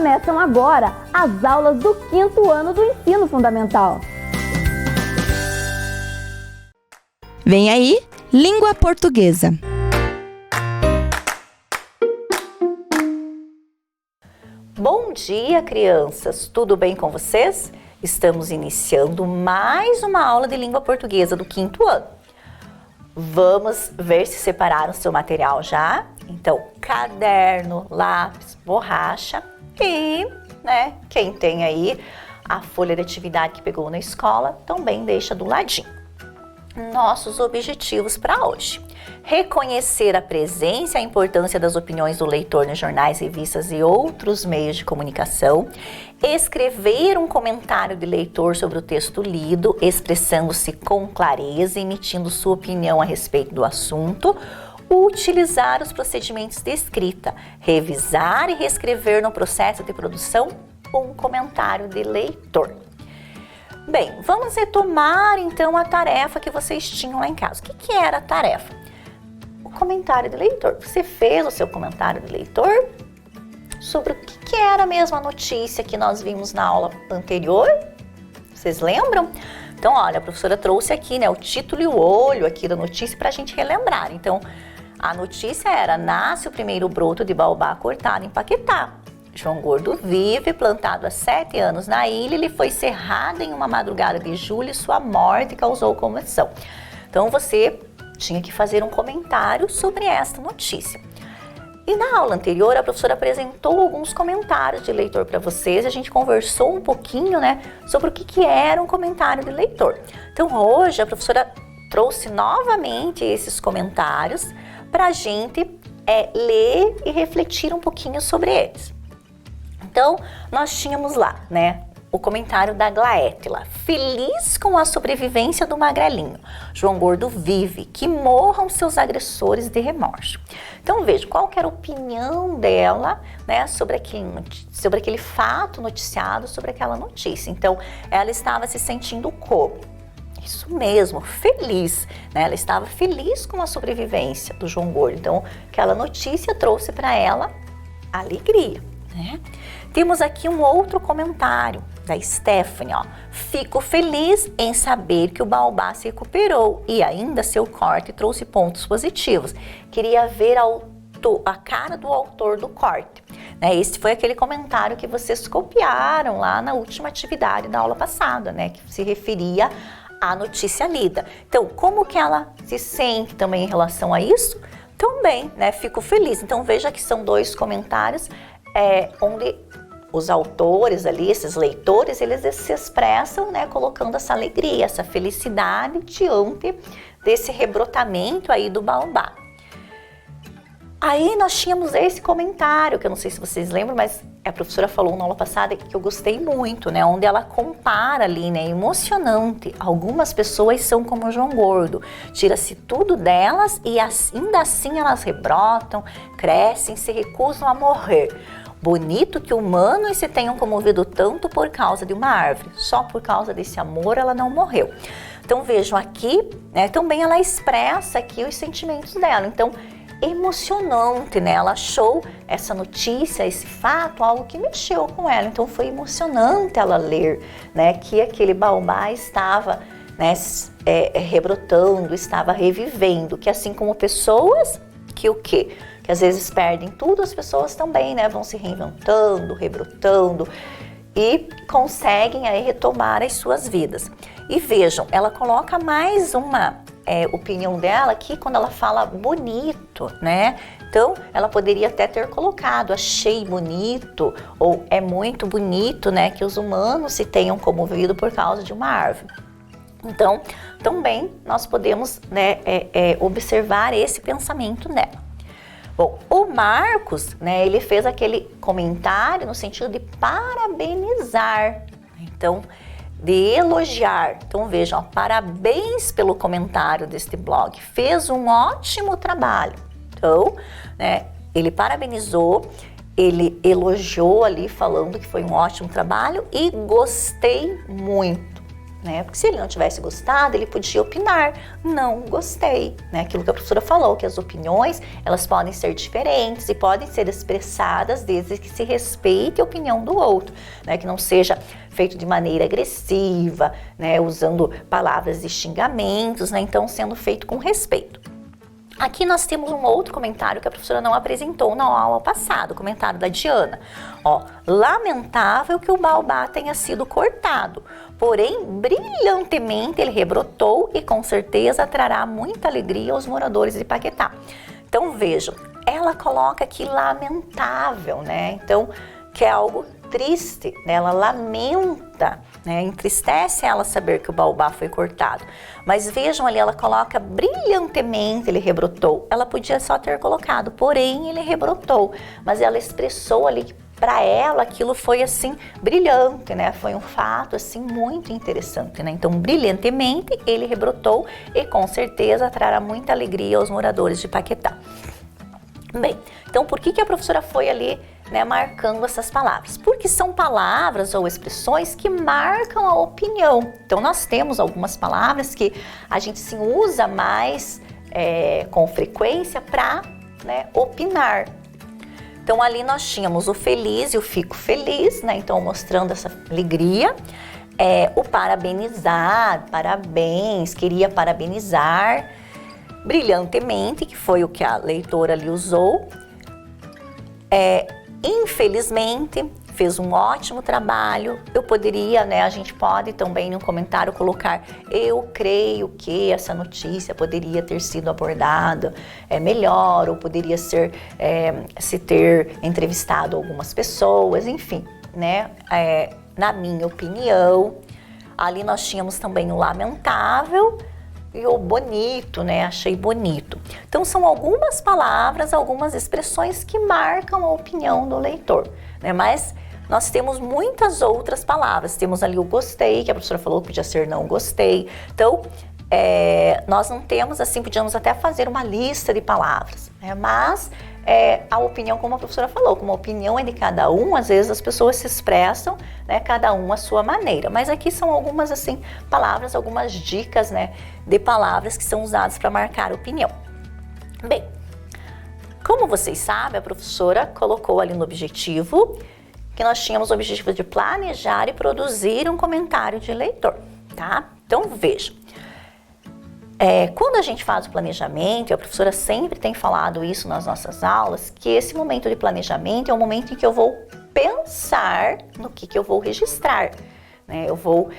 Começam agora as aulas do 5º ano do Ensino Fundamental. Vem aí, Língua Portuguesa. Bom dia, crianças! Tudo bem com vocês? Estamos iniciando mais uma aula de língua portuguesa do 5º ano. Vamos ver se separaram seu material já? Então, caderno, lápis, borracha e, quem tem aí a folha de atividade que pegou na escola, também deixa do ladinho. Nossos objetivos para hoje: reconhecer a presença e a importância das opiniões do leitor nos jornais, revistas e outros meios de comunicação, escrever um comentário de leitor sobre o texto lido, expressando-se com clareza, emitindo sua opinião a respeito do assunto, utilizar os procedimentos de escrita, revisar e reescrever no processo de produção um comentário de leitor. Bem, vamos retomar então a tarefa que vocês tinham lá em casa. O que era a tarefa? O comentário de leitor. Você fez o seu comentário de leitor sobre o que era mesmo a notícia que nós vimos na aula anterior? Vocês lembram? Então, olha, a professora trouxe aqui, o título e o olho aqui da notícia para a gente relembrar. Então, a notícia era: nasce o primeiro broto de baobá cortado em Paquetá. João Gordo vive, plantado há 7 anos na ilha, ele foi cerrado em uma madrugada de julho e sua morte causou comoção. Então você tinha que fazer um comentário sobre esta notícia. E na aula anterior, a professora apresentou alguns comentários de leitor para vocês, a gente conversou um pouquinho, sobre o que era um comentário de leitor. Então hoje a professora trouxe novamente esses comentários para a gente ler e refletir um pouquinho sobre eles. Então, nós tínhamos lá, o comentário da Glaétila: feliz com a sobrevivência do magrelinho. João Gordo vive, que morram seus agressores de remorso. Então, veja, qual que era a opinião dela, sobre aquele fato noticiado, sobre aquela notícia. Então, ela estava se sentindo como? Isso mesmo, feliz, Ela estava feliz com a sobrevivência do João Gordo. Então, aquela notícia trouxe para ela alegria, Temos aqui um outro comentário da Stephanie, fico feliz em saber que o baobá se recuperou e ainda seu corte trouxe pontos positivos. Queria ver a cara do autor do corte. Esse foi aquele comentário que vocês copiaram lá na última atividade da aula passada, que se referia à notícia lida. Então, como que ela se sente também em relação a isso? Também, fico feliz. Então, veja que são 2 comentários onde os autores ali, esses leitores, eles se expressam, colocando essa alegria, essa felicidade diante desse rebrotamento aí do baobá. Aí nós tínhamos esse comentário, que eu não sei se vocês lembram, mas a professora falou na aula passada que eu gostei muito, onde ela compara ali, emocionante. Algumas pessoas são como o João Gordo, tira-se tudo delas e ainda assim elas rebrotam, crescem, se recusam a morrer. Bonito que humanos se tenham comovido tanto por causa de uma árvore. Só por causa desse amor ela não morreu. Então vejam aqui, também ela expressa aqui os sentimentos dela. Então, emocionante, Ela achou essa notícia, esse fato, algo que mexeu com ela. Então foi emocionante ela ler, que aquele baobá estava, rebrotando, estava revivendo. Que assim como pessoas, que o quê? Que às vezes perdem tudo, as pessoas também, vão se reinventando, rebrotando e conseguem aí retomar as suas vidas. E vejam, ela coloca mais uma opinião dela aqui quando ela fala bonito, Então, ela poderia até ter colocado achei bonito ou é muito bonito, que os humanos se tenham comovido por causa de uma árvore. Então, também nós podemos observar esse pensamento dela. Bom, o Marcos, ele fez aquele comentário no sentido de parabenizar, então, de elogiar. Então, vejam, parabéns pelo comentário deste blog, fez um ótimo trabalho. Então, ele parabenizou, ele elogiou ali, falando que foi um ótimo trabalho e gostei muito. né? Porque se ele não tivesse gostado, ele podia opinar, não gostei, né? Aquilo que a professora falou, que as opiniões, elas podem ser diferentes e podem ser expressadas desde que se respeite a opinião do outro, né? Que não seja feito de maneira agressiva, né? Usando palavras de xingamentos, né? Então, sendo feito com respeito. Aqui nós temos um outro comentário que a professora não apresentou na aula passada, o comentário da Diana. Ó, lamentável que o baobá tenha sido cortado, porém, brilhantemente ele rebrotou e com certeza trará muita alegria aos moradores de Paquetá. Então vejam, ela coloca aqui lamentável, né? Então, que é algo triste, né? Ela lamenta, né? Entristece ela saber que o baobá foi cortado. Mas vejam ali, ela coloca brilhantemente ele rebrotou. Ela podia só ter colocado, porém ele rebrotou. Mas ela expressou ali que para ela aquilo foi assim brilhante, né? Foi um fato assim muito interessante, né? Então, brilhantemente ele rebrotou e com certeza trará muita alegria aos moradores de Paquetá. Bem, então por que a professora foi ali, né, marcando essas palavras? Porque são palavras ou expressões que marcam a opinião. Então nós temos algumas palavras que a gente sim usa mais com frequência para, né, opinar. Então ali nós tínhamos o feliz e o fico feliz, né? Então mostrando essa alegria. O parabenizar, parabéns, queria parabenizar. Brilhantemente, que foi o que a leitora ali usou. Infelizmente, fez um ótimo trabalho. Eu poderia, né, a gente pode também no comentário colocar, eu creio que essa notícia poderia ter sido abordada melhor, ou poderia ser, se ter entrevistado algumas pessoas, enfim, né, na minha opinião. Ali nós tínhamos também o lamentável, e o bonito, né? Achei bonito. Então, são algumas palavras, algumas expressões que marcam a opinião do leitor, né? Mas nós temos muitas outras palavras. Temos ali o gostei, que a professora falou que podia ser não gostei. Então, nós não temos assim, podíamos até fazer uma lista de palavras, né? Mas a opinião, como a professora falou, como a opinião é de cada um, às vezes as pessoas se expressam, né, cada um à sua maneira. Mas aqui são algumas assim palavras, algumas dicas, né, de palavras que são usadas para marcar a opinião. Bem, como vocês sabem, a professora colocou ali no objetivo que nós tínhamos o objetivo de planejar e produzir um comentário de leitor, tá? Então vejam. Quando a gente faz o planejamento, e a professora sempre tem falado isso nas nossas aulas, que esse momento de planejamento é o momento em que eu vou pensar no que eu vou registrar, né? Eu vou,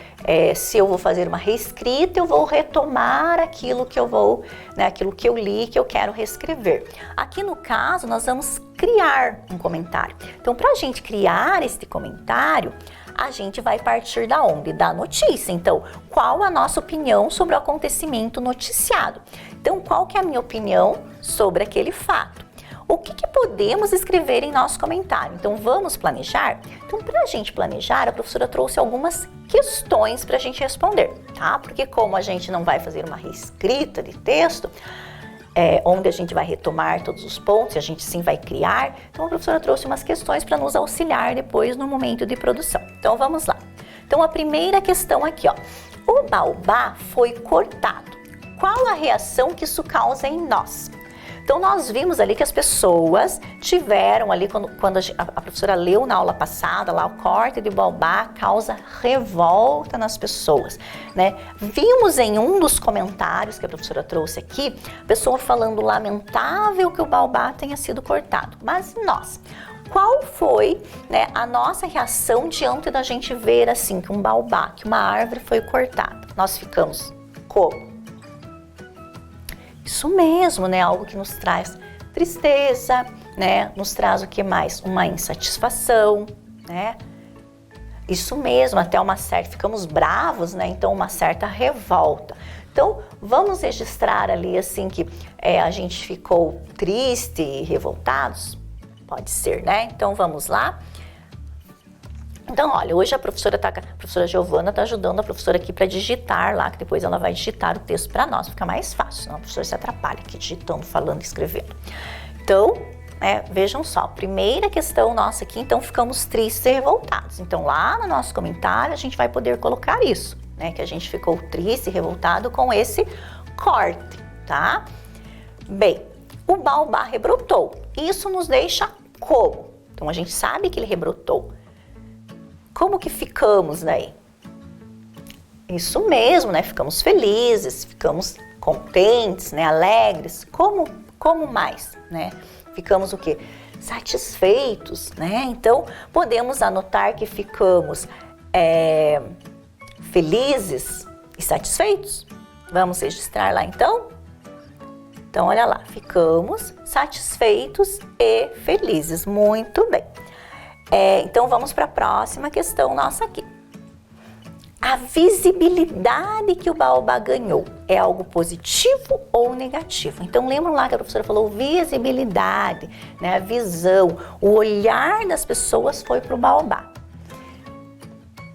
se eu vou fazer uma reescrita, eu vou retomar aquilo que eu vou, né, aquilo que eu li, que eu quero reescrever. Aqui no caso, nós vamos criar um comentário. Então, para a gente criar este comentário, a gente vai partir da onde? Da notícia. Então, qual a nossa opinião sobre o acontecimento noticiado? Então, qual que é a minha opinião sobre aquele fato? O que podemos escrever em nosso comentário? Então, vamos planejar? Então, para a gente planejar, a professora trouxe algumas questões para a gente responder, tá? Porque como a gente não vai fazer uma reescrita de texto, onde a gente vai retomar todos os pontos, e a gente sim vai criar. Então, a professora trouxe umas questões para nos auxiliar depois no momento de produção. Então, vamos lá. Então, a primeira questão aqui, ó. O baobá foi cortado. Qual a reação que isso causa em nós? Então, nós vimos ali que as pessoas tiveram ali, quando a professora leu na aula passada, lá o corte de baobá causa revolta nas pessoas, né? Vimos em um dos comentários que a professora trouxe aqui, a pessoa falando lamentável que o baobá tenha sido cortado. Mas nós, qual foi, né, a nossa reação diante da gente ver assim, que um baobá, que uma árvore foi cortada? Nós ficamos como? Isso mesmo, né? Algo que nos traz tristeza, né? Nos traz o que mais? Uma insatisfação, né? Isso mesmo, até uma certa, ficamos bravos, né? Então, uma certa revolta. Então, vamos registrar ali, assim, que a gente ficou triste e revoltados? Pode ser, né? Então, vamos lá. Então, olha, hoje a professora Giovana está ajudando a professora aqui para digitar lá, que depois ela vai digitar o texto para nós, fica mais fácil, senão a professora se atrapalha aqui digitando, falando, escrevendo. Então, vejam só, primeira questão nossa aqui, então ficamos tristes e revoltados. Então, lá no nosso comentário a gente vai poder colocar isso, né? Que a gente ficou triste e revoltado com esse corte, tá? Bem, o baobá rebrotou. Isso nos deixa como? Então, a gente sabe que ele rebrotou. Como que ficamos daí? Isso mesmo, né? Ficamos felizes, ficamos contentes, né? Alegres. Como mais, né? Ficamos o quê? Satisfeitos, né? Então, podemos anotar que ficamos felizes e satisfeitos. Vamos registrar lá, então? Então, olha lá. Ficamos satisfeitos e felizes. Muito bem. Então, vamos para a próxima questão nossa aqui. A visibilidade que o baobá ganhou é algo positivo ou negativo? Então, lembram lá que a professora falou visibilidade, né? A visão, o olhar das pessoas foi para o baobá.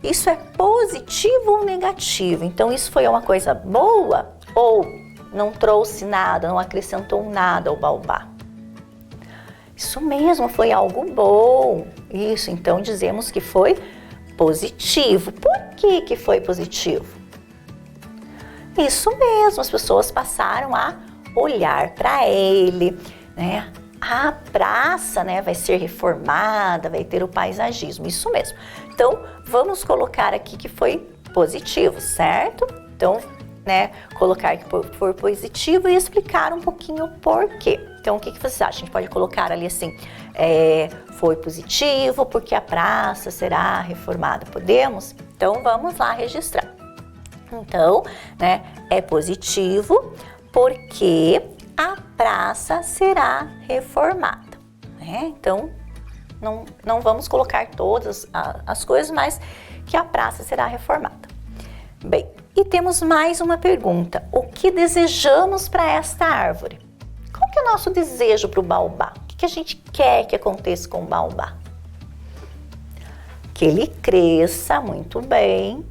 Isso é positivo ou negativo? Então, isso foi uma coisa boa ou não trouxe nada, não acrescentou nada ao baobá? Isso mesmo, foi algo bom. Isso, então dizemos que foi positivo. Por que foi positivo? Isso mesmo, as pessoas passaram a olhar para ele, né? A praça, né, vai ser reformada, vai ter o paisagismo, isso mesmo. Então, vamos colocar aqui que foi positivo, certo? Então, né, colocar que foi positivo e explicar um pouquinho o porquê. Então, o que vocês acham? A gente pode colocar ali assim, foi positivo porque a praça será reformada. Podemos? Então, vamos lá registrar. Então, né, é positivo porque a praça será reformada, né? Então, não vamos colocar todas as coisas, mas que a praça será reformada. Bem, e temos mais uma pergunta. O que desejamos para esta árvore? Qual que é o nosso desejo para o baobá? O que a gente quer que aconteça com o baobá? Que ele cresça muito bem,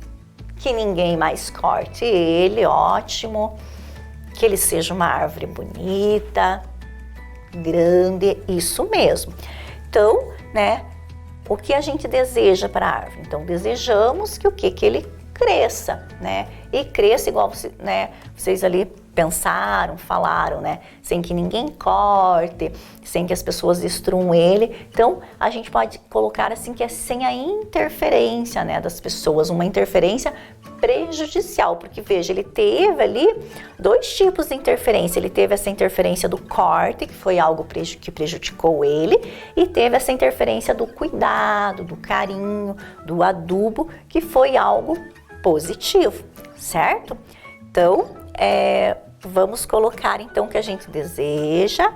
que ninguém mais corte ele, ótimo. Que ele seja uma árvore bonita, grande, isso mesmo. Então, né, o que a gente deseja para a árvore? Então, desejamos que o quê? Que ele cresça, né? E cresça igual né, vocês ali pensaram, falaram, né? Sem que ninguém corte, sem que as pessoas destruam ele. Então, a gente pode colocar assim que é sem a interferência, né, das pessoas, uma interferência prejudicial, porque veja, ele teve ali dois tipos de interferência. Ele teve essa interferência do corte, que foi algo que prejudicou ele, e teve essa interferência do cuidado, do carinho, do adubo, que foi algo positivo, certo? Então, vamos colocar então que a gente deseja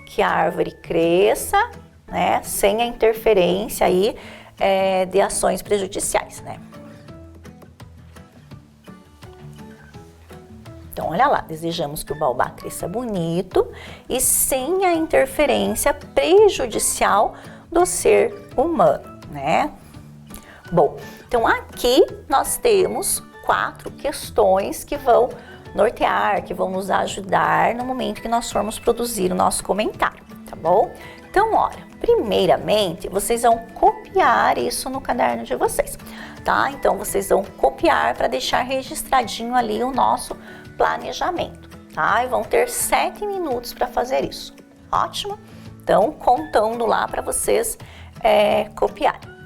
que a árvore cresça, né, sem a interferência aí de ações prejudiciais, né? Então, olha lá, desejamos que o baobá cresça bonito e sem a interferência prejudicial do ser humano, né? Bom, então aqui nós temos 4 questões que vão nortear, que vão nos ajudar no momento que nós formos produzir o nosso comentário, tá bom? Então, olha, primeiramente, vocês vão copiar isso no caderno de vocês, tá? Então, vocês vão copiar para deixar registradinho ali o nosso planejamento, tá? E vão ter 7 minutos para fazer isso. Ótimo? Então, contando lá para vocês copiarem.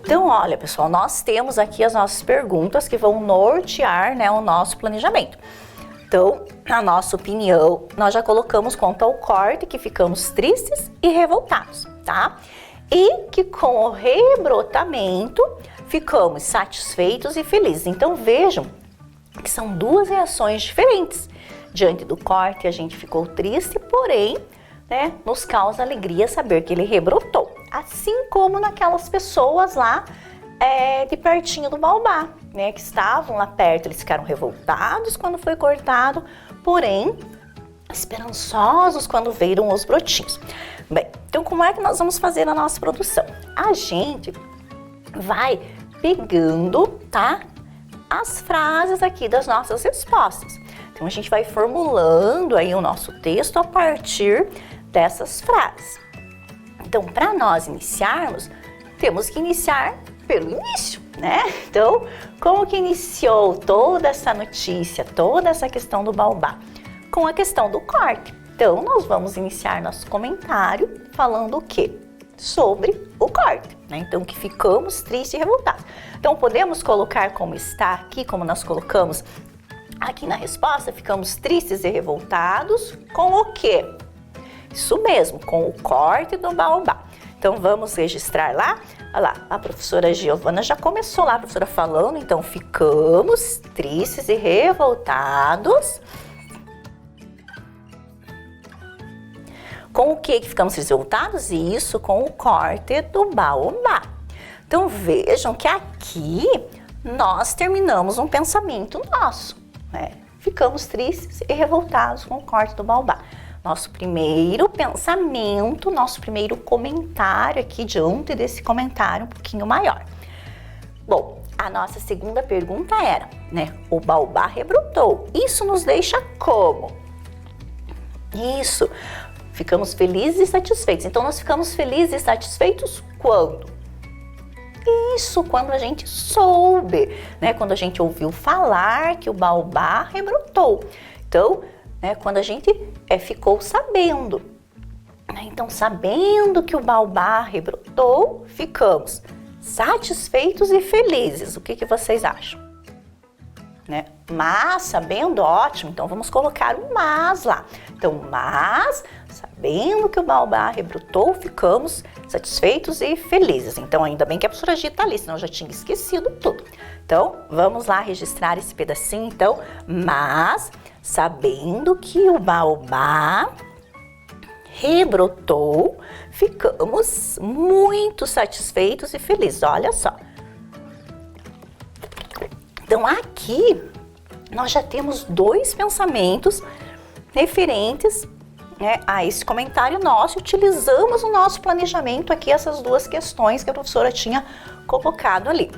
Então, olha, pessoal, nós temos aqui as nossas perguntas que vão nortear, né, o nosso planejamento. Então, na nossa opinião, nós já colocamos quanto ao corte que ficamos tristes e revoltados, tá? E que com o rebrotamento ficamos satisfeitos e felizes. Então, vejam que são duas reações diferentes. Diante do corte, a gente ficou triste, porém, né, nos causa alegria saber que ele rebrotou. Assim como naquelas pessoas lá de pertinho do baobá, né, que estavam lá perto, eles ficaram revoltados quando foi cortado, porém esperançosos quando viram os brotinhos. Bem, então como é que nós vamos fazer a nossa produção? A gente vai pegando, tá, as frases aqui das nossas respostas. Então a gente vai formulando aí o nosso texto a partir dessas frases. Então, para nós iniciarmos, temos que iniciar pelo início, né? Então, como que iniciou toda essa notícia, toda essa questão do baobá? Com a questão do corte. Então, nós vamos iniciar nosso comentário falando o quê? Sobre o corte, né? Então, que ficamos tristes e revoltados. Então, podemos colocar como está aqui, como nós colocamos aqui na resposta, ficamos tristes e revoltados com o quê? Isso mesmo, com o corte do baobá. Então, vamos registrar lá. Olha lá, a professora Giovana já começou lá, a professora falando. Então, ficamos tristes e revoltados. Com o que ficamos revoltados? Isso, com o corte do baobá. Então, vejam que aqui nós terminamos um pensamento nosso, né? Ficamos tristes e revoltados com o corte do baobá. Nosso primeiro pensamento, nosso primeiro comentário aqui diante desse comentário um pouquinho maior. Bom, a nossa segunda pergunta era, né? O baobá rebrotou. Isso nos deixa como? Isso, ficamos felizes e satisfeitos. Então, nós ficamos felizes e satisfeitos quando? Isso, quando a gente soube, né? Quando a gente ouviu falar que o baobá rebrotou. Então, né, quando a gente ficou sabendo. Então, sabendo que o baobá rebrotou, ficamos satisfeitos e felizes. O que vocês acham? Né? Mas, sabendo, ótimo. Então, vamos colocar o mas lá. Então, mas, sabendo que o baobá rebrotou, ficamos satisfeitos e felizes. Então, ainda bem que a professora Gita tá ali, senão eu já tinha esquecido tudo. Então, vamos lá registrar esse pedacinho. Então, mas, sabendo que o baobá rebrotou, ficamos muito satisfeitos e felizes. Olha só. Então, aqui, nós já temos dois pensamentos referentes, né, a esse comentário nosso. Utilizamos o nosso planejamento aqui, essas duas questões que a professora tinha colocado ali.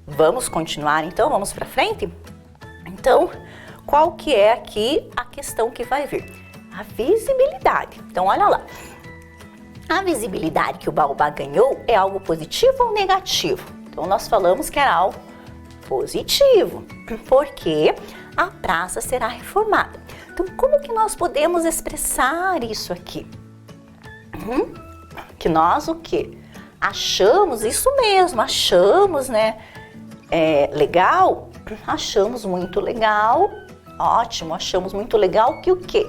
Vamos continuar, então? Vamos para frente? Então, qual que é aqui a questão que vai vir? A visibilidade. Então, olha lá. A visibilidade que o baobá ganhou é algo positivo ou negativo? Então, nós falamos que era algo positivo, porque a praça será reformada. Então, como que nós podemos expressar isso aqui? Que nós o quê? Achamos, isso mesmo, achamos, né? Legal? Achamos muito legal, ótimo, achamos muito legal que o quê?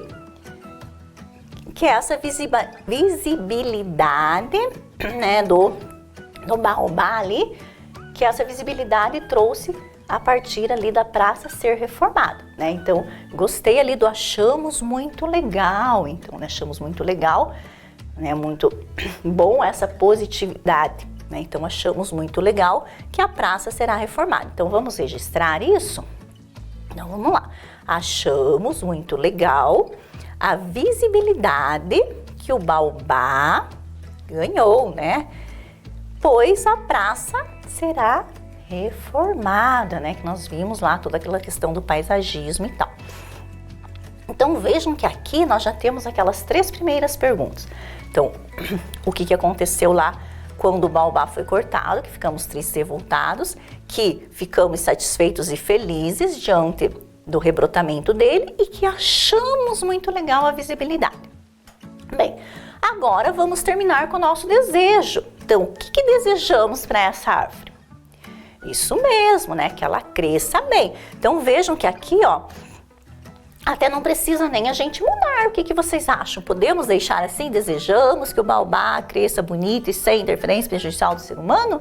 Que essa visibilidade, né, do baobá ali, que essa visibilidade trouxe a partir ali da praça ser reformada, né? Então, gostei ali do achamos muito legal, então, né? Achamos muito legal, né? Muito bom essa positividade, né? Então, achamos muito legal que a praça será reformada. Então, vamos registrar isso? Então, vamos lá. Achamos muito legal a visibilidade que o Baobá ganhou, né? Pois a praça será reformada, né? Que nós vimos lá toda aquela questão do paisagismo e tal. Então vejam que aqui nós já temos aquelas 3 primeiras perguntas. Então, o que aconteceu lá quando o baobá foi cortado, que ficamos tristes e revoltados, que ficamos satisfeitos e felizes diante do rebrotamento dele e que achamos muito legal a visibilidade. Bem, agora vamos terminar com o nosso desejo. Então, o que desejamos para essa árvore? Isso mesmo, né? Que ela cresça bem. Então, vejam que aqui, ó, até não precisa nem a gente mudar. O que vocês acham? Podemos deixar assim? Desejamos que o baobá cresça bonito e sem interferência prejudicial do ser humano?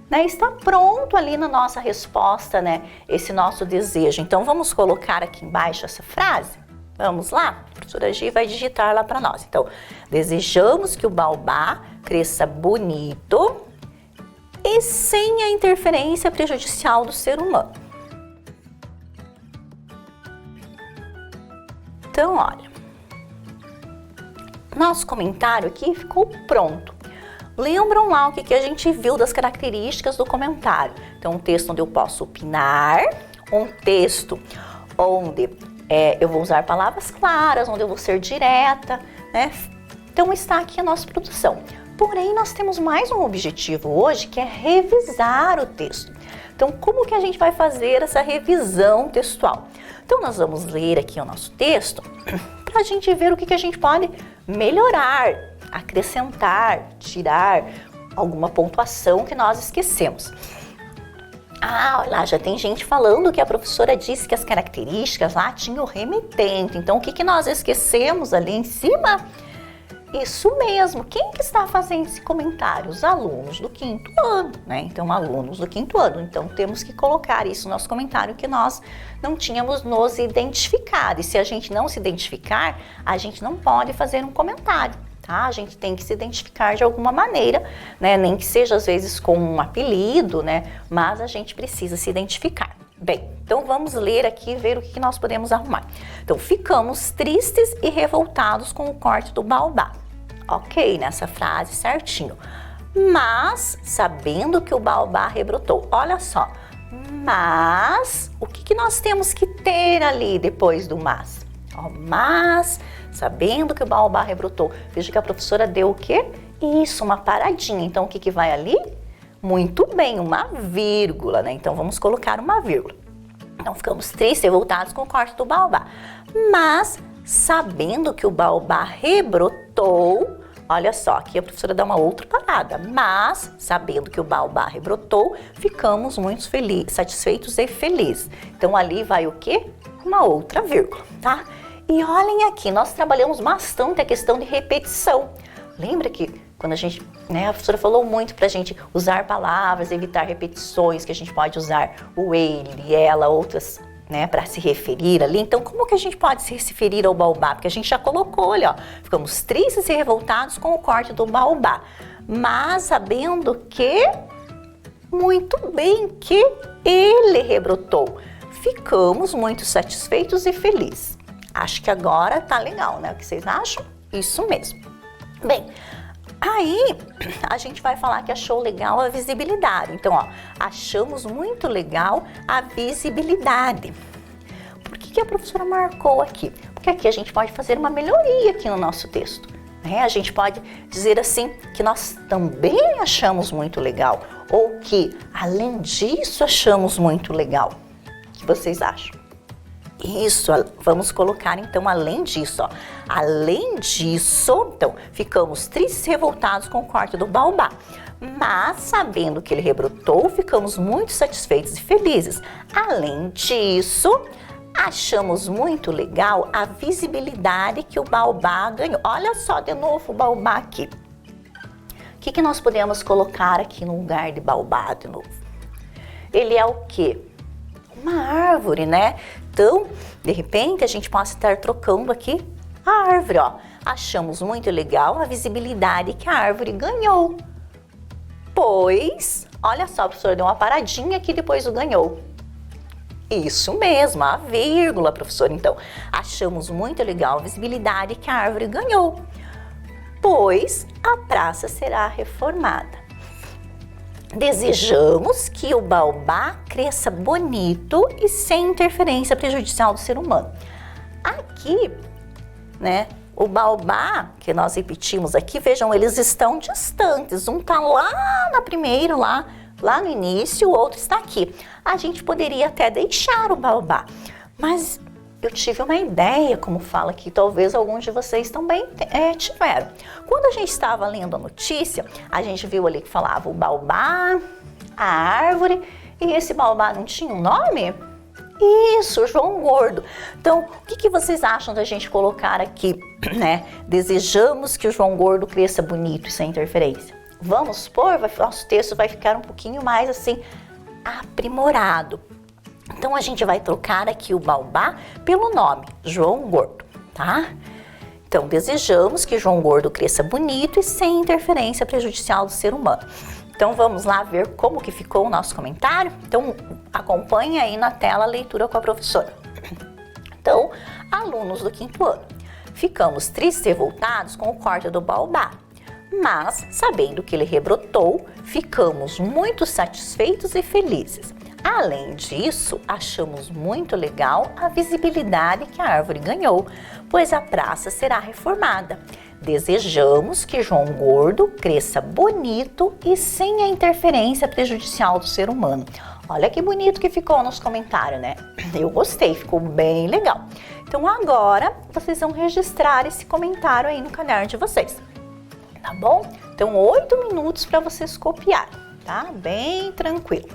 Né? Está pronto ali na nossa resposta, né? Esse nosso desejo. Então, vamos colocar aqui embaixo essa frase? Vamos lá? A professora Gi vai digitar lá para nós. Então, desejamos que o baobá cresça bonito e sem a interferência prejudicial do ser humano. Então, olha, nosso comentário aqui ficou pronto. Lembram lá o que a gente viu das características do comentário? Então, um texto onde eu posso opinar, um texto onde eu vou usar palavras claras, onde eu vou ser direta, né? Então, está aqui a nossa produção. Porém, nós temos mais um objetivo hoje, que é revisar o texto. Então, como que a gente vai fazer essa revisão textual? Então, nós vamos ler aqui o nosso texto para a gente ver o que a gente pode melhorar, acrescentar, tirar alguma pontuação que nós esquecemos. Ah, olha lá, já tem gente falando que a professora disse que as características lá tinham o remetente. Então, o que nós esquecemos ali em cima? Isso mesmo, quem que está fazendo esse comentário? Os alunos do 5º ano, né? Então, alunos do 5º ano. Então, temos que colocar isso no nosso comentário que nós não tínhamos nos identificado. E se a gente não se identificar, a gente não pode fazer um comentário, tá? A gente tem que se identificar de alguma maneira, né? Nem que seja, às vezes, com um apelido, né? Mas a gente precisa se identificar. Bem, então vamos ler aqui e ver o que nós podemos arrumar. Então, ficamos tristes e revoltados com o corte do baobá. Ok, nessa frase certinho. Mas, sabendo que o baobá rebrotou. Olha só, mas, o que nós temos que ter ali depois do mas? Ó, mas, sabendo que o baobá rebrotou. Veja que a professora deu o quê? Isso, uma paradinha. Então, o que vai ali? Muito bem, uma vírgula, né? Então, vamos colocar uma vírgula. Então, ficamos tristes e revoltados com o corte do baobá. Mas, sabendo que o baobá rebrotou, olha só, aqui a professora dá uma outra parada. Mas, sabendo que o baobá rebrotou, ficamos muito felizes, satisfeitos e felizes. Então, ali vai o quê? Uma outra vírgula, tá? E olhem aqui, nós trabalhamos bastante a questão de repetição. Lembra que quando a gente, né, a professora falou muito pra gente usar palavras, evitar repetições, que a gente pode usar o ele, ela, outras, né, para se referir ali. Então, como que a gente pode se referir ao baobá? Porque a gente já colocou ali, ó, ficamos tristes e revoltados com o corte do baobá, mas sabendo que, muito bem, que ele rebrotou. Ficamos muito satisfeitos e felizes. Acho que agora tá legal, né? O que vocês acham? Isso mesmo. Bem, aí a gente vai falar que achou legal a visibilidade. Então, ó, achamos muito legal a visibilidade. Por que a professora marcou aqui? Porque aqui a gente pode fazer uma melhoria aqui no nosso texto, né? A gente pode dizer assim, que nós também achamos muito legal, ou que, além disso, achamos muito legal. O que vocês acham? Isso, vamos colocar então, além disso, ó. Além disso, então, ficamos tristes e revoltados com o corte do baobá. Mas, sabendo que ele rebrotou, ficamos muito satisfeitos e felizes. Além disso, achamos muito legal a visibilidade que o baobá ganhou. Olha só de novo o baobá aqui. O que nós podemos colocar aqui no lugar de baobá de novo? ele é o quê? Uma árvore, né? Então, de repente, a gente pode estar trocando aqui a árvore, ó. Achamos muito legal a visibilidade que a árvore ganhou. Pois, olha só, a professora deu uma paradinha aqui depois do ganhou. Isso mesmo, a vírgula, professora. Então, achamos muito legal a visibilidade que a árvore ganhou. Pois, a praça será reformada. Desejamos que o baobá cresça bonito e sem interferência prejudicial do ser humano. Aqui, né, o baobá, que nós repetimos aqui, vejam, eles estão distantes. Um tá lá na primeira, lá no início, o outro está aqui. A gente poderia até deixar o baobá, mas eu tive uma ideia, como fala aqui, talvez alguns de vocês também tiveram. Quando a gente estava lendo a notícia, a gente viu ali que falava o baobá, a árvore, e esse baobá não tinha um nome? Isso, João Gordo. Então, o que vocês acham da gente colocar aqui, né? Desejamos que o João Gordo cresça bonito e sem interferência. Vamos pôr, nosso texto vai ficar um pouquinho mais assim, aprimorado. Então, a gente vai trocar aqui o baobá pelo nome, João Gordo, tá? Então, desejamos que João Gordo cresça bonito e sem interferência prejudicial do ser humano. Então, vamos lá ver como que ficou o nosso comentário? Então, acompanhe aí na tela a leitura com a professora. Então, alunos do 5º ano, ficamos tristes e revoltados com o corte do baobá, mas, sabendo que ele rebrotou, ficamos muito satisfeitos e felizes. Além disso, achamos muito legal a visibilidade que a árvore ganhou, pois a praça será reformada. Desejamos que João Gordo cresça bonito e sem a interferência prejudicial do ser humano. Olha que bonito que ficou o nosso comentário, né? Eu gostei, ficou bem legal. Então agora vocês vão registrar esse comentário aí no caderno de vocês, tá bom? Então 8 minutos para vocês copiarem, tá? Bem tranquilo.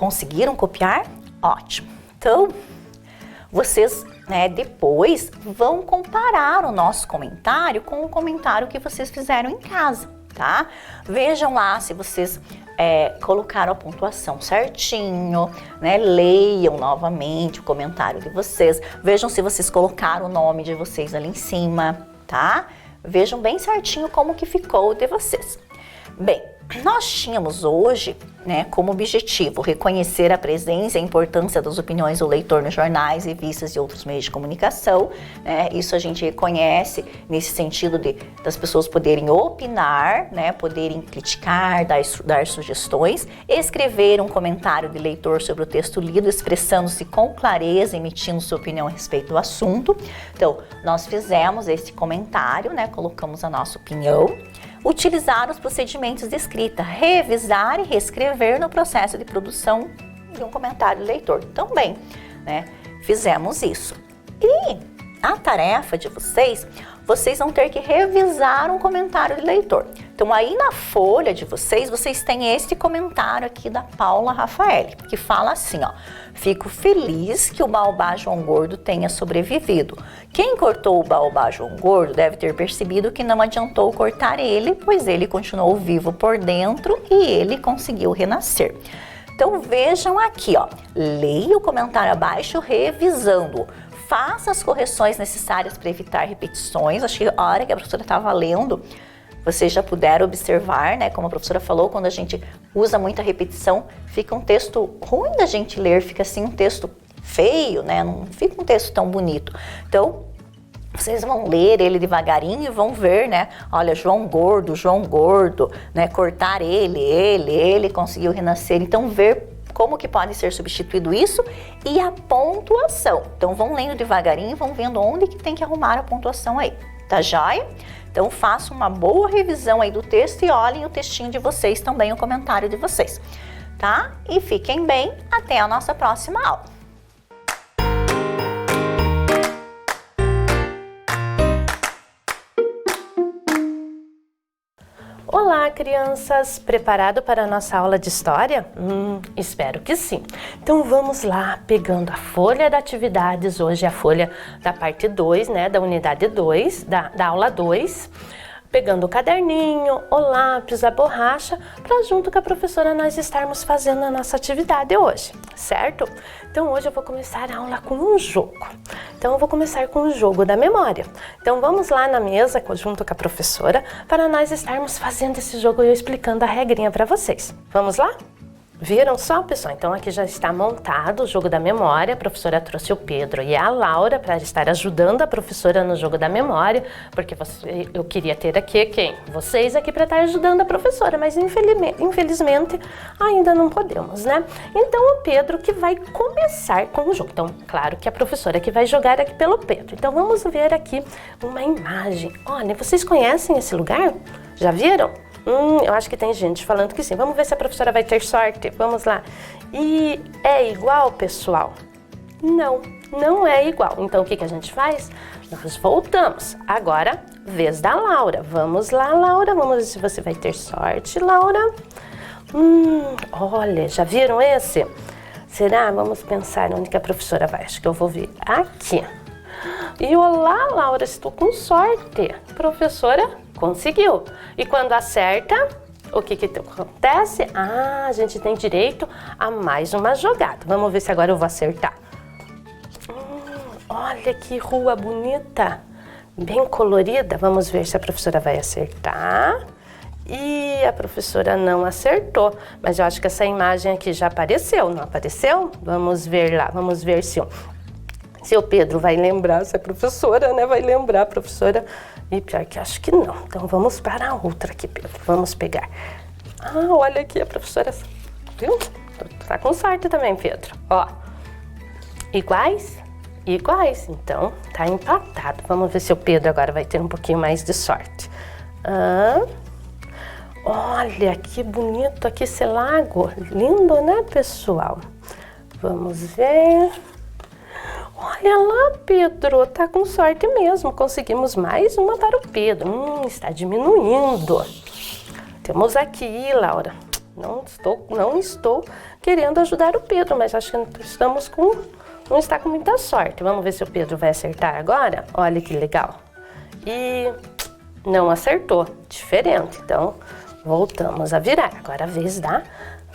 Conseguiram copiar? Ótimo. Então, vocês, né, depois vão comparar o nosso comentário com o comentário que vocês fizeram em casa, tá? Vejam lá se vocês colocaram a pontuação certinho, né? Leiam novamente o comentário de vocês. Vejam se vocês colocaram o nome de vocês ali em cima, tá? Vejam bem certinho como que ficou o de vocês. Bem, nós tínhamos hoje, né, como objetivo reconhecer a presença e a importância das opiniões do leitor nos jornais, revistas e outros meios de comunicação, né? Isso a gente reconhece nesse sentido das pessoas poderem opinar, né, poderem criticar, dar sugestões, escrever um comentário de leitor sobre o texto lido, expressando-se com clareza, emitindo sua opinião a respeito do assunto. Então, nós fizemos esse comentário, né, colocamos a nossa opinião. Utilizar os procedimentos de escrita, revisar e reescrever no processo de produção de um comentário do leitor. Também, né, fizemos isso. E a tarefa de vocês vão ter que revisar um comentário do leitor. Então, aí na folha de vocês têm esse comentário aqui da Paula Rafael, que fala assim, ó: fico feliz que o baobá João Gordo tenha sobrevivido. Quem cortou o baobá João Gordo deve ter percebido que não adiantou cortar ele, pois ele continuou vivo por dentro e ele conseguiu renascer. Então, vejam aqui, ó, leia o comentário abaixo revisando-o. Faça as correções necessárias para evitar repetições. Acho que a hora que a professora estava lendo, vocês já puderam observar, né? Como a professora falou, quando a gente usa muita repetição, fica um texto ruim da gente ler, fica assim um texto feio, né? Não fica um texto tão bonito. Então, vocês vão ler ele devagarinho e vão ver, né? Olha, João Gordo, né? Cortar ele conseguiu renascer. Então, ver como que pode ser substituído isso e a pontuação. Então, vão lendo devagarinho e vão vendo onde que tem que arrumar a pontuação aí. Tá joia? Então, façam uma boa revisão aí do texto e olhem o textinho de vocês também, o comentário de vocês. Tá? E fiquem bem. Até a nossa próxima aula. Olá, crianças! Preparado para a nossa aula de história? Espero que sim. Então vamos lá, pegando a folha de atividades, hoje é a folha da parte 2, né, da unidade 2, da aula 2. Pegando o caderninho, o lápis, a borracha, para junto com a professora nós estarmos fazendo a nossa atividade hoje, certo? Então hoje eu vou começar a aula com um jogo. Então eu vou começar com o jogo da memória. Então vamos lá na mesa junto com a professora para nós estarmos fazendo esse jogo e eu explicando a regrinha para vocês. Vamos lá? Viram só, pessoal? Então aqui já está montado o jogo da memória. A professora trouxe o Pedro e a Laura para estar ajudando a professora no jogo da memória, porque eu queria ter aqui quem? Vocês aqui para estar ajudando a professora, mas infelizmente ainda não podemos, né? Então o Pedro que vai começar com o jogo. Então, claro que a professora que vai jogar aqui pelo Pedro. Então vamos ver aqui uma imagem. Olha, vocês conhecem esse lugar? Já viram? Eu acho que tem gente falando que sim. Vamos ver se a professora vai ter sorte. Vamos lá. E é igual, pessoal? Não, não é igual. Então, o que a gente faz? Nós voltamos. Agora, vez da Laura. Vamos lá, Laura. Vamos ver se você vai ter sorte, Laura. Olha, já viram esse? Será? Vamos pensar onde que a professora vai. Acho que eu vou vir aqui. E olá, Laura, estou com sorte. Professora, conseguiu. E quando acerta, o que acontece? A gente tem direito a mais uma jogada. Vamos ver se agora eu vou acertar. Olha que rua bonita, bem colorida. Vamos ver se a professora vai acertar. E a professora não acertou, mas eu acho que essa imagem aqui já apareceu, não apareceu? Vamos ver lá, vamos ver se o Pedro vai lembrar, se a professora, né, vai lembrar a professora. E pior que acho que não. Então vamos para a outra aqui, Pedro. Vamos pegar. Olha aqui a professora. Viu? Tá com sorte também, Pedro. Ó. Iguais? Iguais. Então tá empatado. Vamos ver se o Pedro agora vai ter um pouquinho mais de sorte. Olha que bonito aqui esse lago. Lindo, né, pessoal? Vamos ver. Olha lá, Pedro, tá com sorte mesmo. Conseguimos mais uma para o Pedro. Está diminuindo. Temos aqui, Laura. Não estou querendo ajudar o Pedro, mas acho que não está com muita sorte. Vamos ver se o Pedro vai acertar agora. Olha que legal. E não acertou, diferente. Então, voltamos a virar. Agora a vez da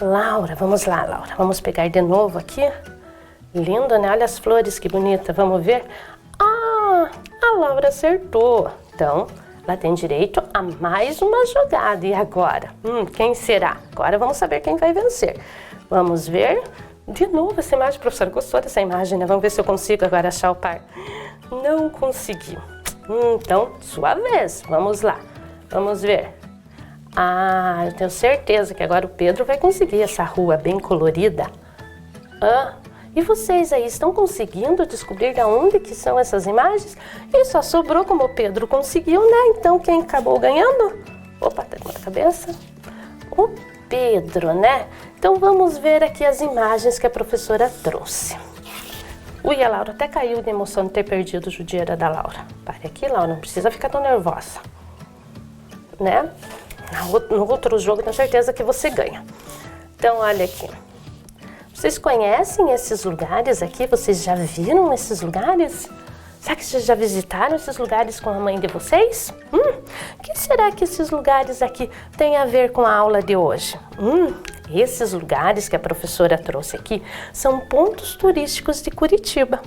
Laura. Vamos lá, Laura. Vamos pegar de novo aqui. Lindo, né? Olha as flores, que bonita. Vamos ver. Ah, a Laura acertou. Então, ela tem direito a mais uma jogada. E agora? Quem será? Agora vamos saber quem vai vencer. Vamos ver. De novo essa imagem. Professora, gostou dessa imagem, né? Vamos ver se eu consigo agora achar o par. Não consegui. Então, sua vez. Vamos lá. Vamos ver. Ah, eu tenho certeza que agora o Pedro vai conseguir essa rua bem colorida. E vocês aí estão conseguindo descobrir de onde que são essas imagens? E só sobrou como o Pedro conseguiu, né? Então, quem acabou ganhando? Opa, tá com a cabeça. O Pedro, né? Então, vamos ver aqui as imagens que a professora trouxe. Ui, a Laura até caiu de emoção de ter perdido o Judiaira da Laura. Pare aqui, Laura, não precisa ficar tão nervosa. Né? No outro jogo, tenho certeza que você ganha. Então, olha aqui. Vocês conhecem esses lugares aqui? Vocês já viram esses lugares? Será que vocês já visitaram esses lugares com a mãe de vocês? O que será que esses lugares aqui têm a ver com a aula de hoje? Esses lugares que a professora trouxe aqui são pontos turísticos de Curitiba.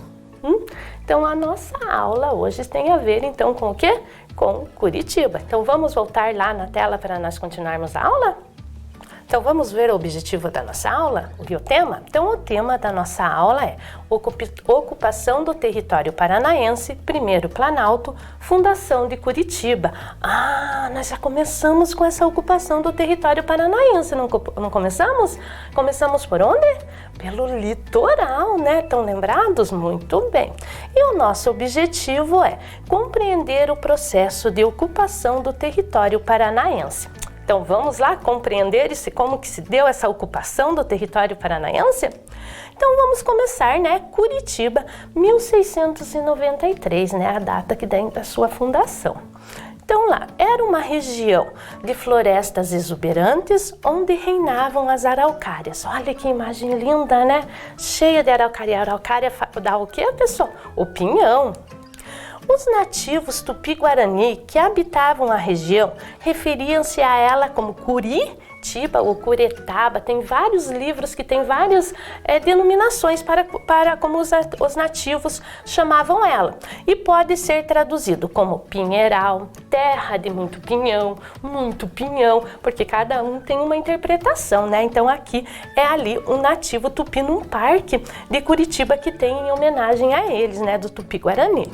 Então, a nossa aula hoje tem a ver, então, com o quê? Com Curitiba. Então, vamos voltar lá na tela para nós continuarmos a aula? Então, vamos ver o objetivo da nossa aula e o tema? Então, o tema da nossa aula é Ocupação do Território Paranaense, Primeiro Planalto, Fundação de Curitiba. Nós já começamos com essa ocupação do território paranaense, não começamos? Começamos por onde? Pelo litoral, né? Estão lembrados? Muito bem. E o nosso objetivo é compreender o processo de ocupação do território paranaense. Então, vamos lá compreender como que se deu essa ocupação do território paranaense? Então, vamos começar, né? Curitiba, 1693, né? A data que tem da sua fundação. Então, lá, era uma região de florestas exuberantes onde reinavam as araucárias. Olha que imagem linda, né? Cheia de araucária. A araucária dá o quê, pessoal? O pinhão. Os nativos tupi-guarani que habitavam a região referiam-se a ela como Curitiba ou Curetaba. Tem vários livros que têm várias denominações para como os nativos chamavam ela. E pode ser traduzido como Pinheiral, terra de muito pinhão, porque cada um tem uma interpretação, né? Então aqui é ali um nativo tupi num parque de Curitiba que tem em homenagem a eles, né? Do tupi-guarani.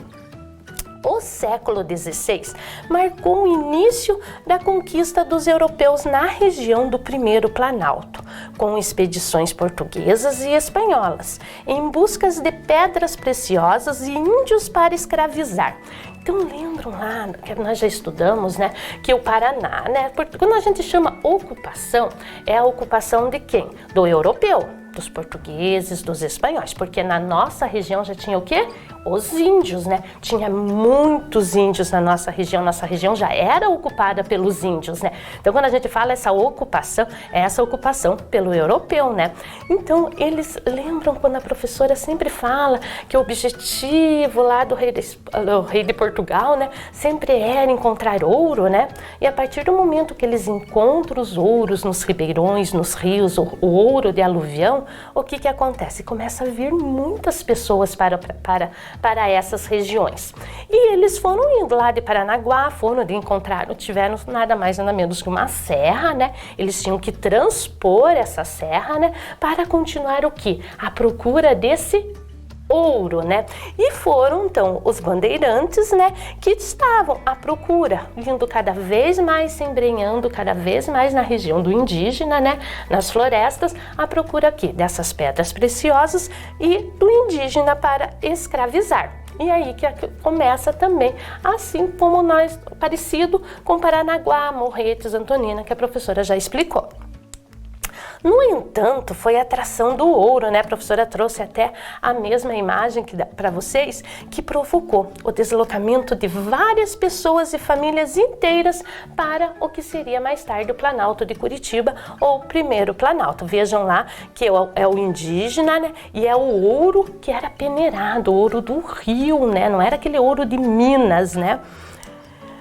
O século XVI marcou o início da conquista dos europeus na região do Primeiro Planalto, com expedições portuguesas e espanholas, em busca de pedras preciosas e índios para escravizar. Então, lembram lá, que nós já estudamos, né, que o Paraná, né, quando a gente chama ocupação, é a ocupação de quem? Do europeu, dos portugueses, dos espanhóis, porque na nossa região já tinha o quê? Os índios, né? Tinha muitos índios na nossa região já era ocupada pelos índios, né? Então, quando a gente fala essa ocupação, é essa ocupação pelo europeu, né? Então, eles lembram quando a professora sempre fala que o objetivo lá do rei de Portugal, né, sempre era encontrar ouro, né? E a partir do momento que eles encontram os ouros nos ribeirões, nos rios, o ouro de aluvião, o que que acontece? Começa a vir muitas pessoas para essas regiões. E eles foram indo lá de Paranaguá, tiveram nada mais nada menos que uma serra, né? Eles tinham que transpor essa serra, né? Para continuar o quê? A procura desse ouro, né? E foram então os bandeirantes, né, que estavam à procura, indo cada vez mais, se embrenhando cada vez mais na região do indígena, né, nas florestas, à procura aqui dessas pedras preciosas e do indígena para escravizar. E aí que começa também, assim como parecido com Paranaguá, Morretes, Antonina, que a professora já explicou. No entanto, foi a atração do ouro, né? A professora trouxe até a mesma imagem para vocês, que provocou o deslocamento de várias pessoas e famílias inteiras para o que seria mais tarde o Planalto de Curitiba, ou primeiro Planalto. Vejam lá que é o indígena, né? E é o ouro que era peneirado, o ouro do rio, né? Não era aquele ouro de Minas, né?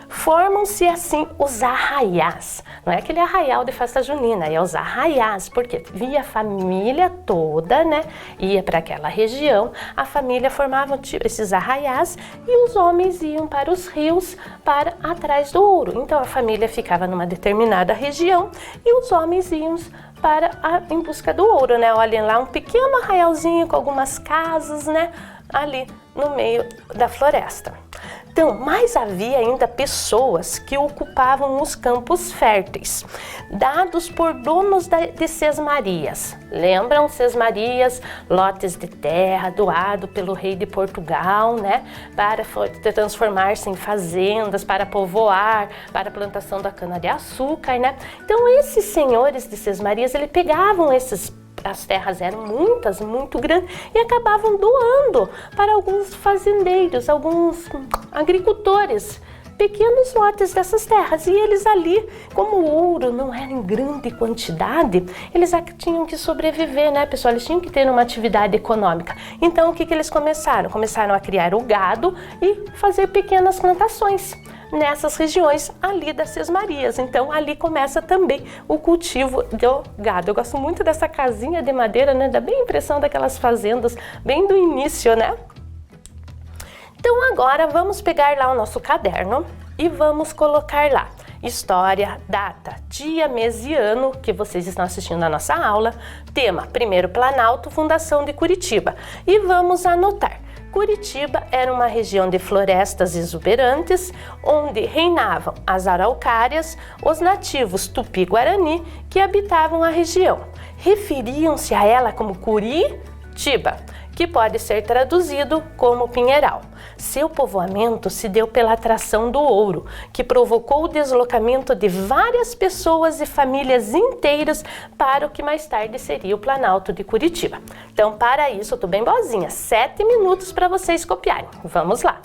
Formam-se assim os arraiás, não é aquele arraial de festa junina, é os arraiás, porque via a família toda, né, ia para aquela região, a família formava esses arraiás e os homens iam para os rios para atrás do ouro. Então a família ficava numa determinada região e os homens iam em busca do ouro, né? Olhem lá, um pequeno arraialzinho com algumas casas, né, ali no meio da floresta. Então, mas havia ainda pessoas que ocupavam os campos férteis, dados por donos de sesmarias. Lembram sesmarias, lotes de terra doado pelo rei de Portugal, né? Para transformar-se em fazendas, para povoar, para a plantação da cana-de-açúcar, né? Então, esses senhores de sesmarias, eles pegavam as terras eram muitas, muito grandes, e acabavam doando para alguns fazendeiros, alguns agricultores, pequenos lotes dessas terras. E eles ali, como o ouro não era em grande quantidade, eles tinham que sobreviver, né, pessoal? Eles tinham que ter uma atividade econômica. Então, o que eles começaram? Começaram a criar o gado e fazer pequenas plantações nessas regiões ali das sesmarias. Então ali começa também o cultivo do gado. Eu gosto muito dessa casinha de madeira, né? Dá bem a impressão daquelas fazendas bem do início, né? Então agora vamos pegar lá o nosso caderno e vamos colocar lá história, data, dia, mês e ano que vocês estão assistindo a nossa aula, tema primeiro Planalto, fundação de Curitiba, e vamos anotar. Curitiba era uma região de florestas exuberantes, onde reinavam as araucárias, os nativos tupi-guarani que habitavam a região. Referiam-se a ela como Curitiba, que pode ser traduzido como Pinheiral. Seu povoamento se deu pela atração do ouro, que provocou o deslocamento de várias pessoas e famílias inteiras para o que mais tarde seria o Planalto de Curitiba. Então, para isso, eu tô bem boazinha, 7 minutos para vocês copiarem. Vamos lá!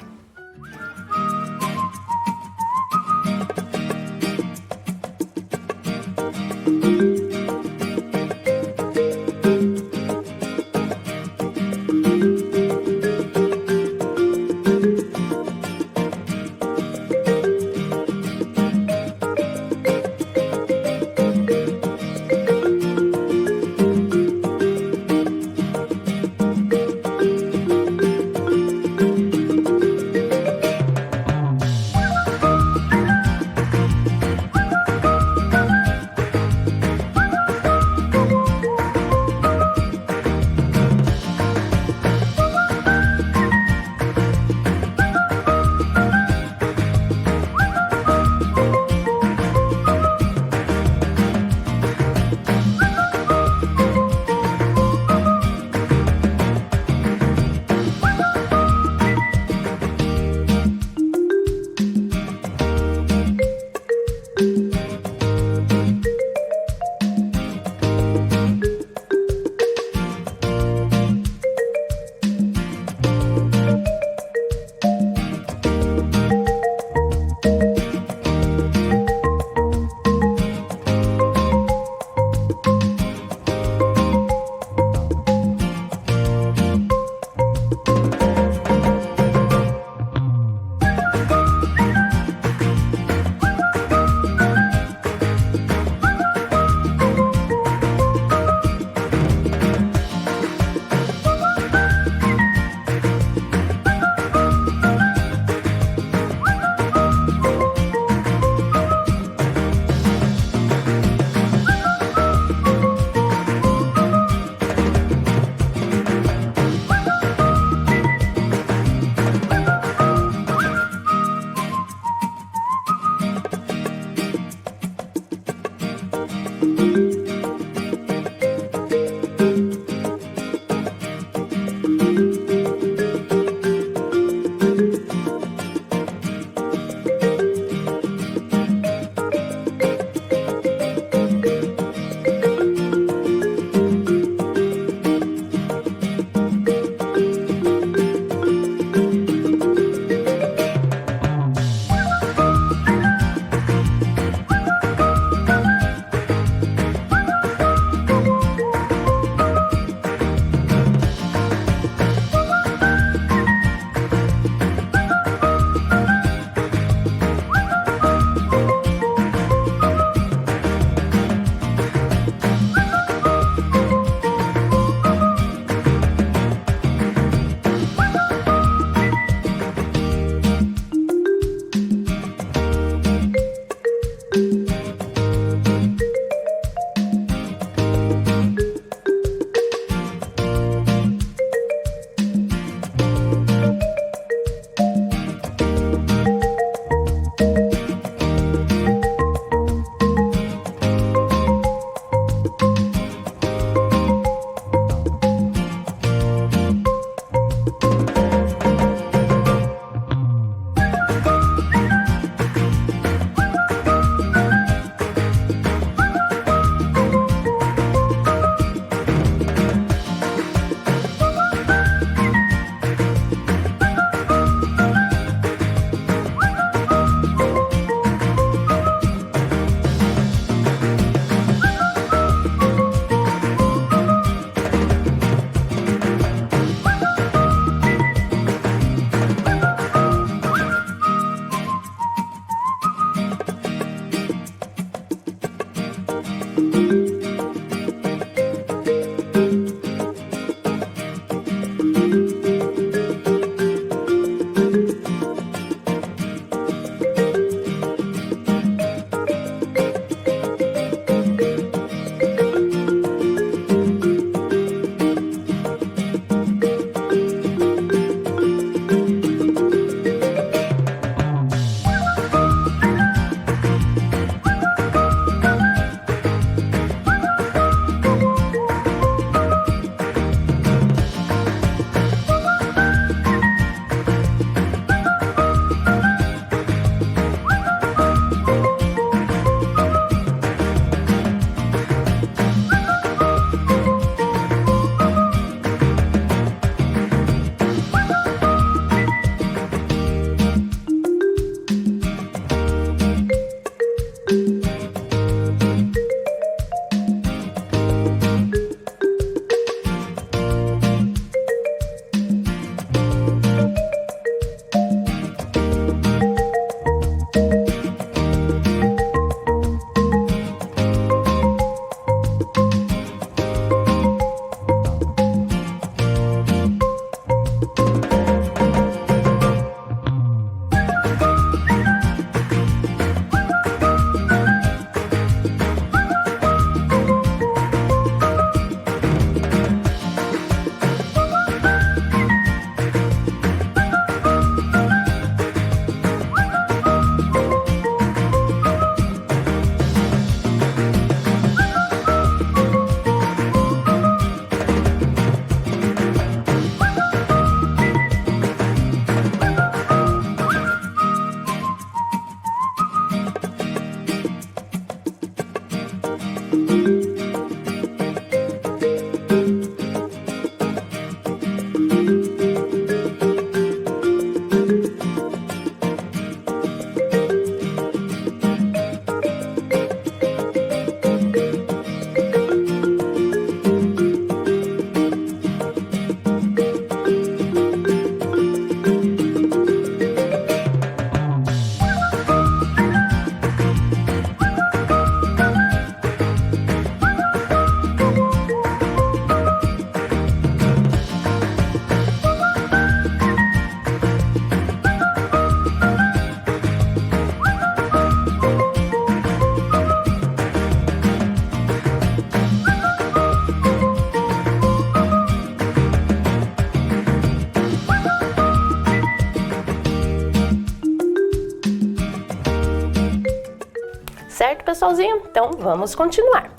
Certo, pessoalzinho? Então vamos continuar.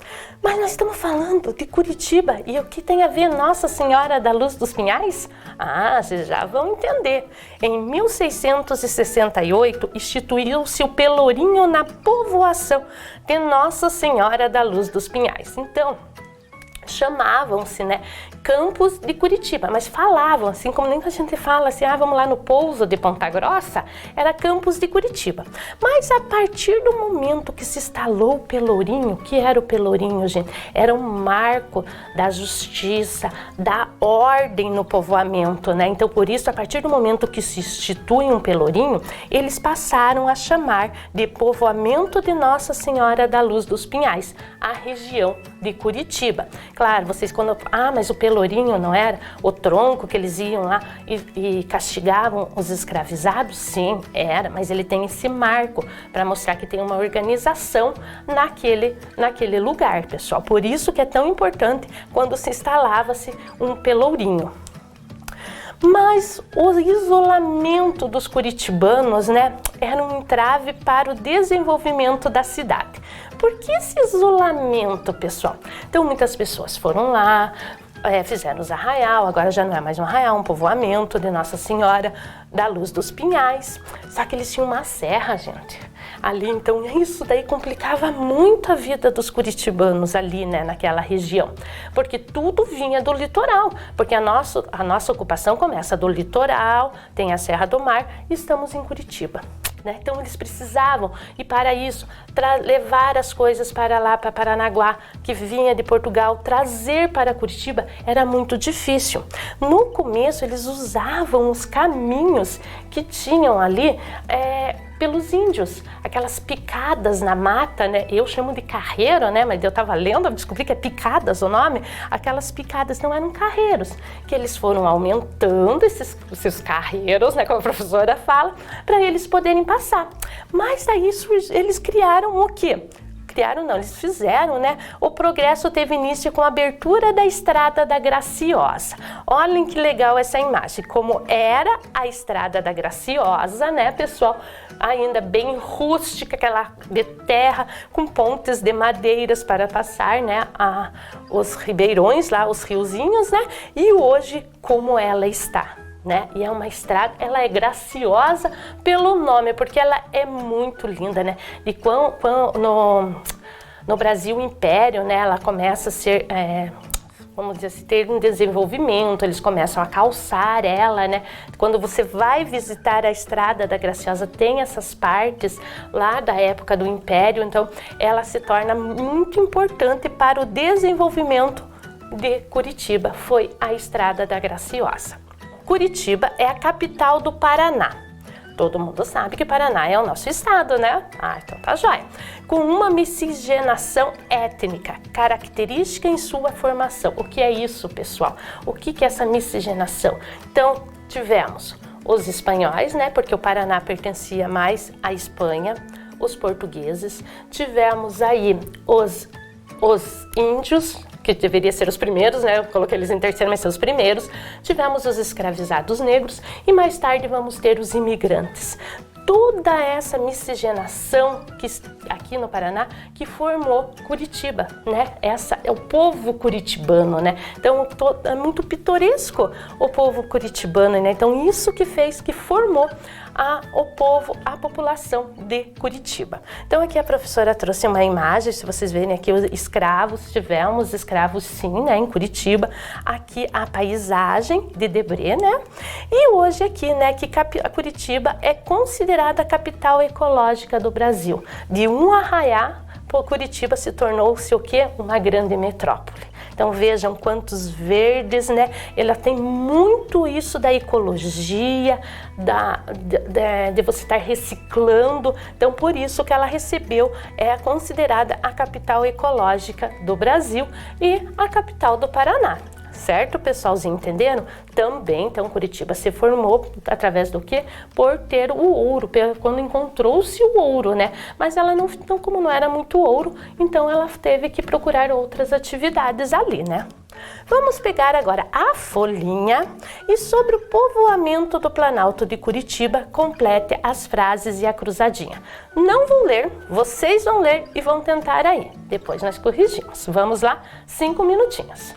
Mas nós estamos falando de Curitiba e o que tem a ver Nossa Senhora da Luz dos Pinhais? Ah, vocês já vão entender. Em 1668 instituiu-se o Pelourinho na povoação de Nossa Senhora da Luz dos Pinhais. Então, chamavam-se, né, Campos de Curitiba, mas falavam assim, como nem a gente fala assim, vamos lá no pouso de Ponta Grossa, era Campos de Curitiba. Mas a partir do momento que se instalou o Pelourinho, que era o Pelourinho, gente? Era um marco da justiça, da ordem no povoamento, né? Então, por isso, a partir do momento que se institui um Pelourinho, eles passaram a chamar de povoamento de Nossa Senhora da Luz dos Pinhais, a região de Curitiba. Claro, vocês quando... mas o Pelourinho não era o tronco que eles iam lá e castigavam os escravizados? Sim, era, mas ele tem esse marco para mostrar que tem uma organização naquele lugar, pessoal. Por isso que é tão importante quando se instalava-se um Pelourinho. Mas o isolamento dos curitibanos, né, era um entrave para o desenvolvimento da cidade. Por que esse isolamento, pessoal? Então, muitas pessoas foram lá, fizeram os arraial, agora já não é mais um arraial, um povoamento de Nossa Senhora da Luz dos Pinhais. Só que eles tinham uma serra, gente, ali, então isso daí complicava muito a vida dos curitibanos ali, né, naquela região, porque tudo vinha do litoral, porque a nossa ocupação começa do litoral, tem a Serra do Mar e estamos em Curitiba. Então eles precisavam, e para isso, levar as coisas para lá, para Paranaguá, que vinha de Portugal, trazer para Curitiba era muito difícil. No começo eles usavam os caminhos que tinham ali pelos índios, aquelas picadas na mata, né? Eu chamo de carreiro, né? Mas eu estava lendo, eu descobri que é picadas o nome. Aquelas picadas não eram carreiros, que eles foram aumentando esses carreiros, né? Como a professora fala, para eles poderem passar. Mas daí eles criaram o quê? Criaram não, eles fizeram, né? O progresso teve início com a abertura da Estrada da Graciosa. Olhem que legal essa imagem, como era a Estrada da Graciosa, né, pessoal? Ainda bem rústica, aquela de terra, com pontes de madeiras para passar, né, os ribeirões lá, os riozinhos, né? E hoje, como ela está. Né? E é uma estrada, ela é graciosa pelo nome, porque ela é muito linda, né? E no Brasil Império, né, ela começa a ser, vamos dizer assim, ter um desenvolvimento, eles começam a calçar ela, né? Quando você vai visitar a Estrada da Graciosa, tem essas partes lá da época do Império, então ela se torna muito importante para o desenvolvimento de Curitiba, foi a Estrada da Graciosa. Curitiba é a capital do Paraná. Todo mundo sabe que Paraná é o nosso estado, né? Ah, então tá jóia. Com uma miscigenação étnica, característica em sua formação. O que é isso, pessoal? O que é essa miscigenação? Então, tivemos os espanhóis, né? Porque o Paraná pertencia mais à Espanha, os portugueses. Tivemos aí os índios, que deveria ser os primeiros, né? Eu coloquei eles em terceiro, mas são os primeiros. Tivemos os escravizados negros e mais tarde vamos ter os imigrantes. Toda essa miscigenação que aqui no Paraná que formou Curitiba, né? Essa é o povo curitibano, né? Então é muito pitoresco o povo curitibano, né? Então isso que fez, que formou o povo, a população de Curitiba. Então aqui a professora trouxe uma imagem, se vocês verem aqui os escravos, tivemos escravos sim, né, em Curitiba. Aqui a paisagem de Debré, né? E hoje aqui, né, que a Curitiba é considerada a capital ecológica do Brasil. De um arraiá, Curitiba se tornou-se o quê? Uma grande metrópole. Então vejam quantos verdes, né? Ela tem muito isso da ecologia, de você estar reciclando. Então por isso que ela recebeu, é considerada a capital ecológica do Brasil e a capital do Paraná. Certo, pessoalzinho, entenderam? Também, então, Curitiba se formou através do quê? Por ter o ouro, quando encontrou-se o ouro, né? Mas ela não, então, como não era muito ouro, então ela teve que procurar outras atividades ali, né? Vamos pegar agora a folhinha e sobre o povoamento do Planalto de Curitiba, complete as frases e a cruzadinha. Não vou ler, vocês vão ler e vão tentar aí. Depois nós corrigimos. Vamos lá, 5 minutinhos.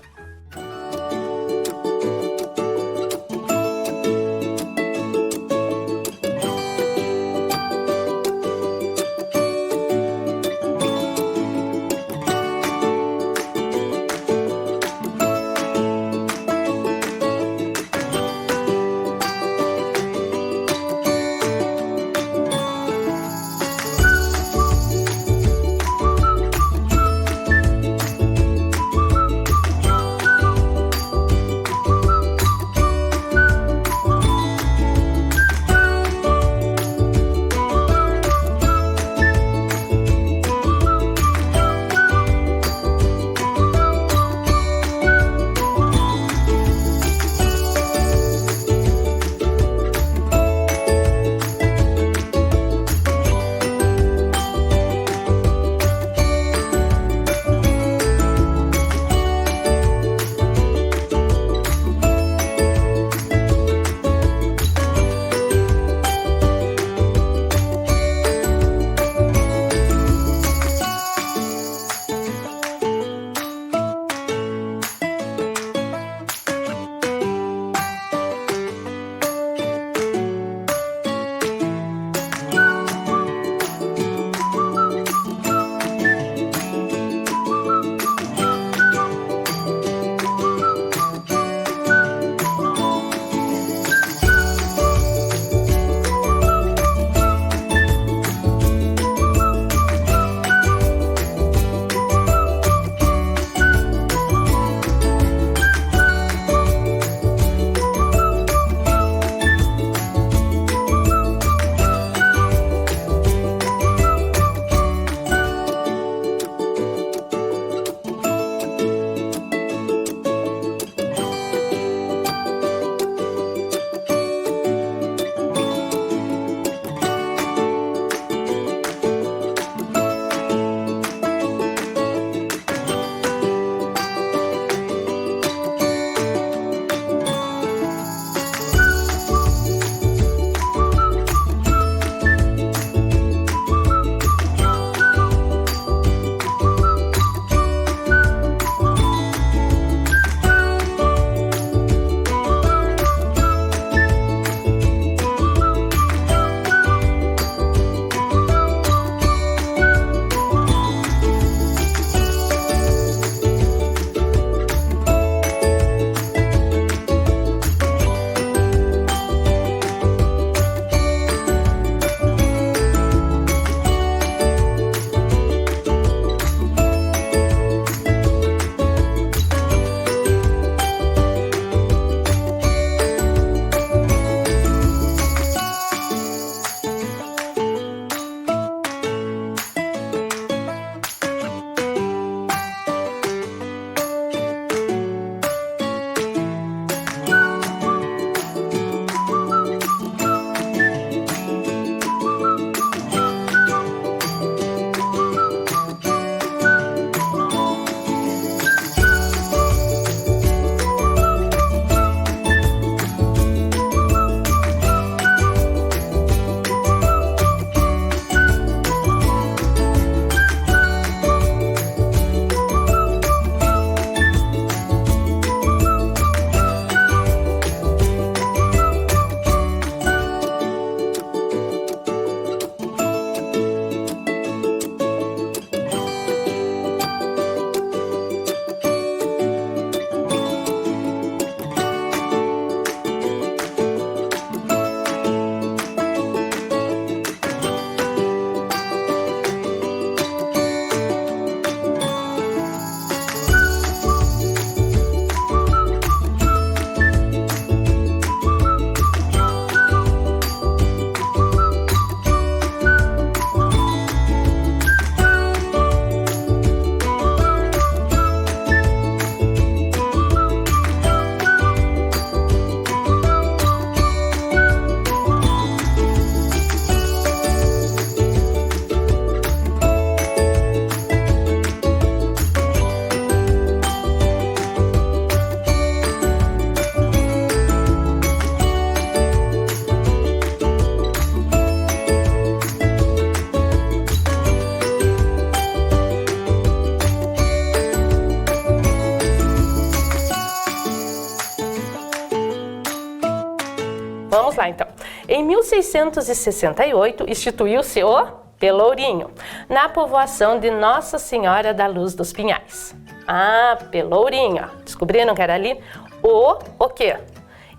Vamos lá então. Em 1668 instituiu-se o Pelourinho, na povoação de Nossa Senhora da Luz dos Pinhais. Ah, Pelourinho, ó. Descobriram que era ali? O quê?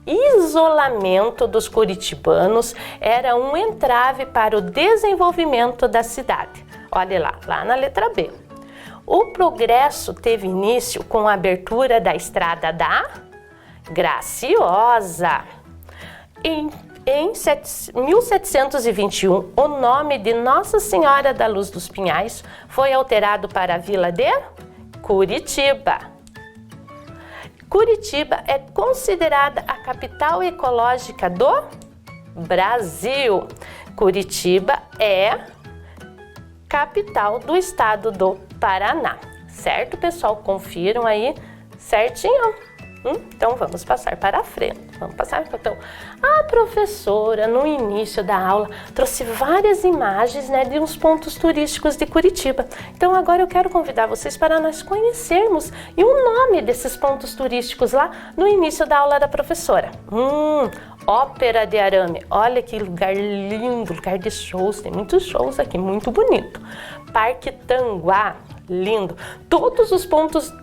Isolamento dos curitibanos era um entrave para o desenvolvimento da cidade. Olha lá na letra B. O progresso teve início com a abertura da Estrada da Graciosa. Em 1721, o nome de Nossa Senhora da Luz dos Pinhais foi alterado para a vila de Curitiba. Curitiba é considerada a capital ecológica do Brasil. Curitiba é capital do estado do Paraná. Certo, pessoal? Confiram aí certinho. Então, vamos passar para a frente. Vamos passar. Então, a professora, no início da aula, trouxe várias imagens, né, de uns pontos turísticos de Curitiba. Então, agora eu quero convidar vocês para nós conhecermos e o nome desses pontos turísticos lá no início da aula da professora. Ópera de Arame. Olha que lugar lindo, lugar de shows. Tem muitos shows aqui, muito bonito. Parque Tanguá, lindo. Todos os pontos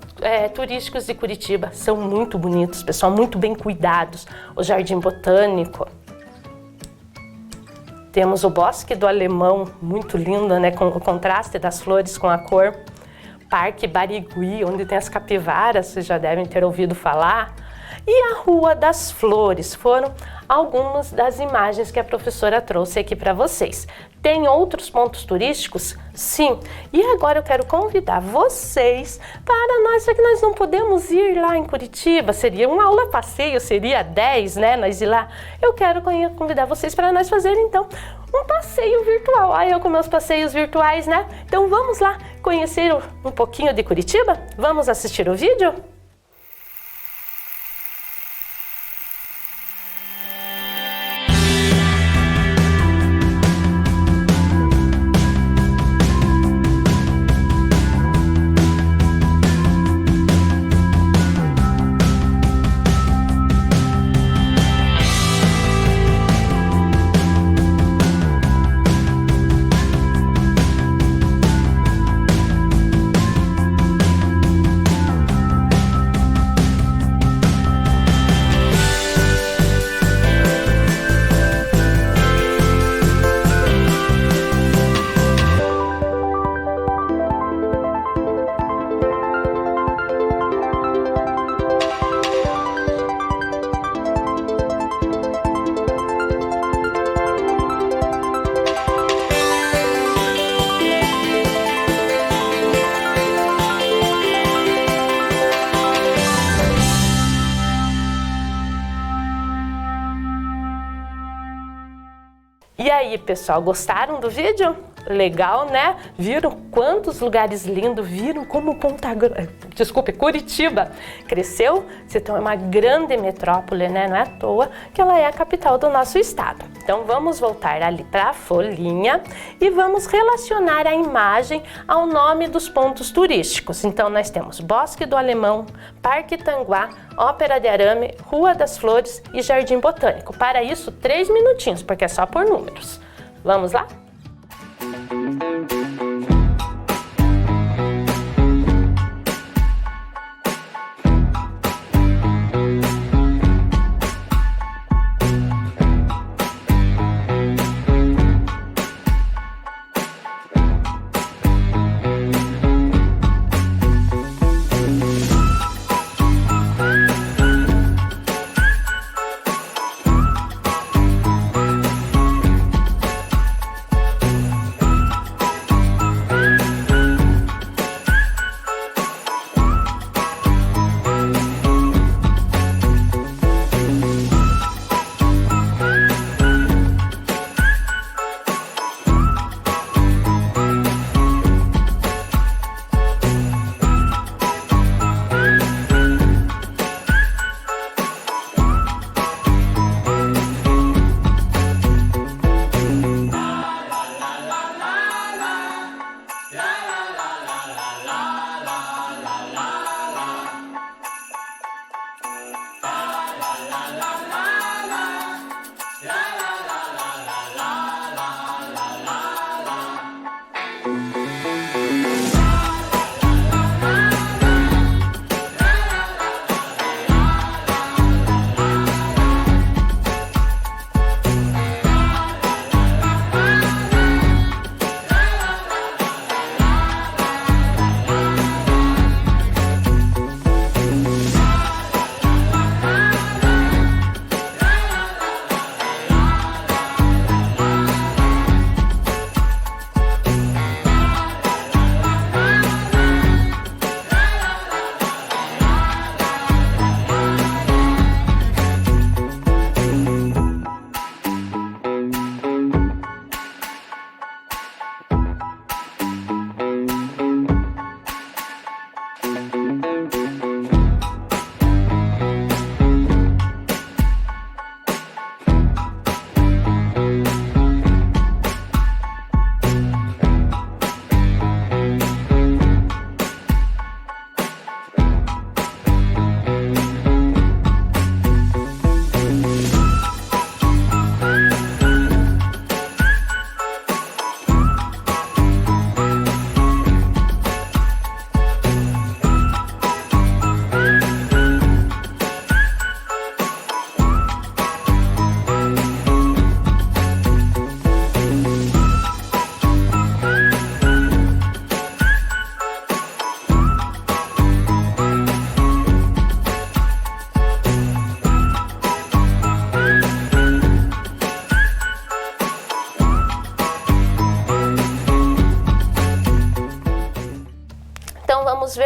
turísticos de Curitiba são muito bonitos, pessoal, muito bem cuidados. O Jardim Botânico. Temos o Bosque do Alemão, muito lindo, né? Com o contraste das flores com a cor. Parque Barigui, onde tem as capivaras, vocês já devem ter ouvido falar. E a Rua das Flores foram algumas das imagens que a professora trouxe aqui para vocês. Tem outros pontos turísticos? Sim. E agora eu quero convidar vocês para nós, já que nós não podemos ir lá em Curitiba, seria uma aula passeio, seria 10, né? Nós ir lá. Eu quero convidar vocês para nós fazerem, então, um passeio virtual. Olha eu com meus passeios virtuais, né? Então vamos lá conhecer um pouquinho de Curitiba? Vamos assistir o vídeo? E aí, pessoal, gostaram do vídeo? Legal, né? Viram quantos lugares lindos? Viram como Curitiba cresceu? Então é uma grande metrópole, né? Não é à toa que ela é a capital do nosso estado. Então vamos voltar ali para a folhinha e vamos relacionar a imagem ao nome dos pontos turísticos. Então nós temos Bosque do Alemão, Parque Tanguá, Ópera de Arame, Rua das Flores e Jardim Botânico. Para isso, 3 minutinhos, porque é só por números. Vamos lá?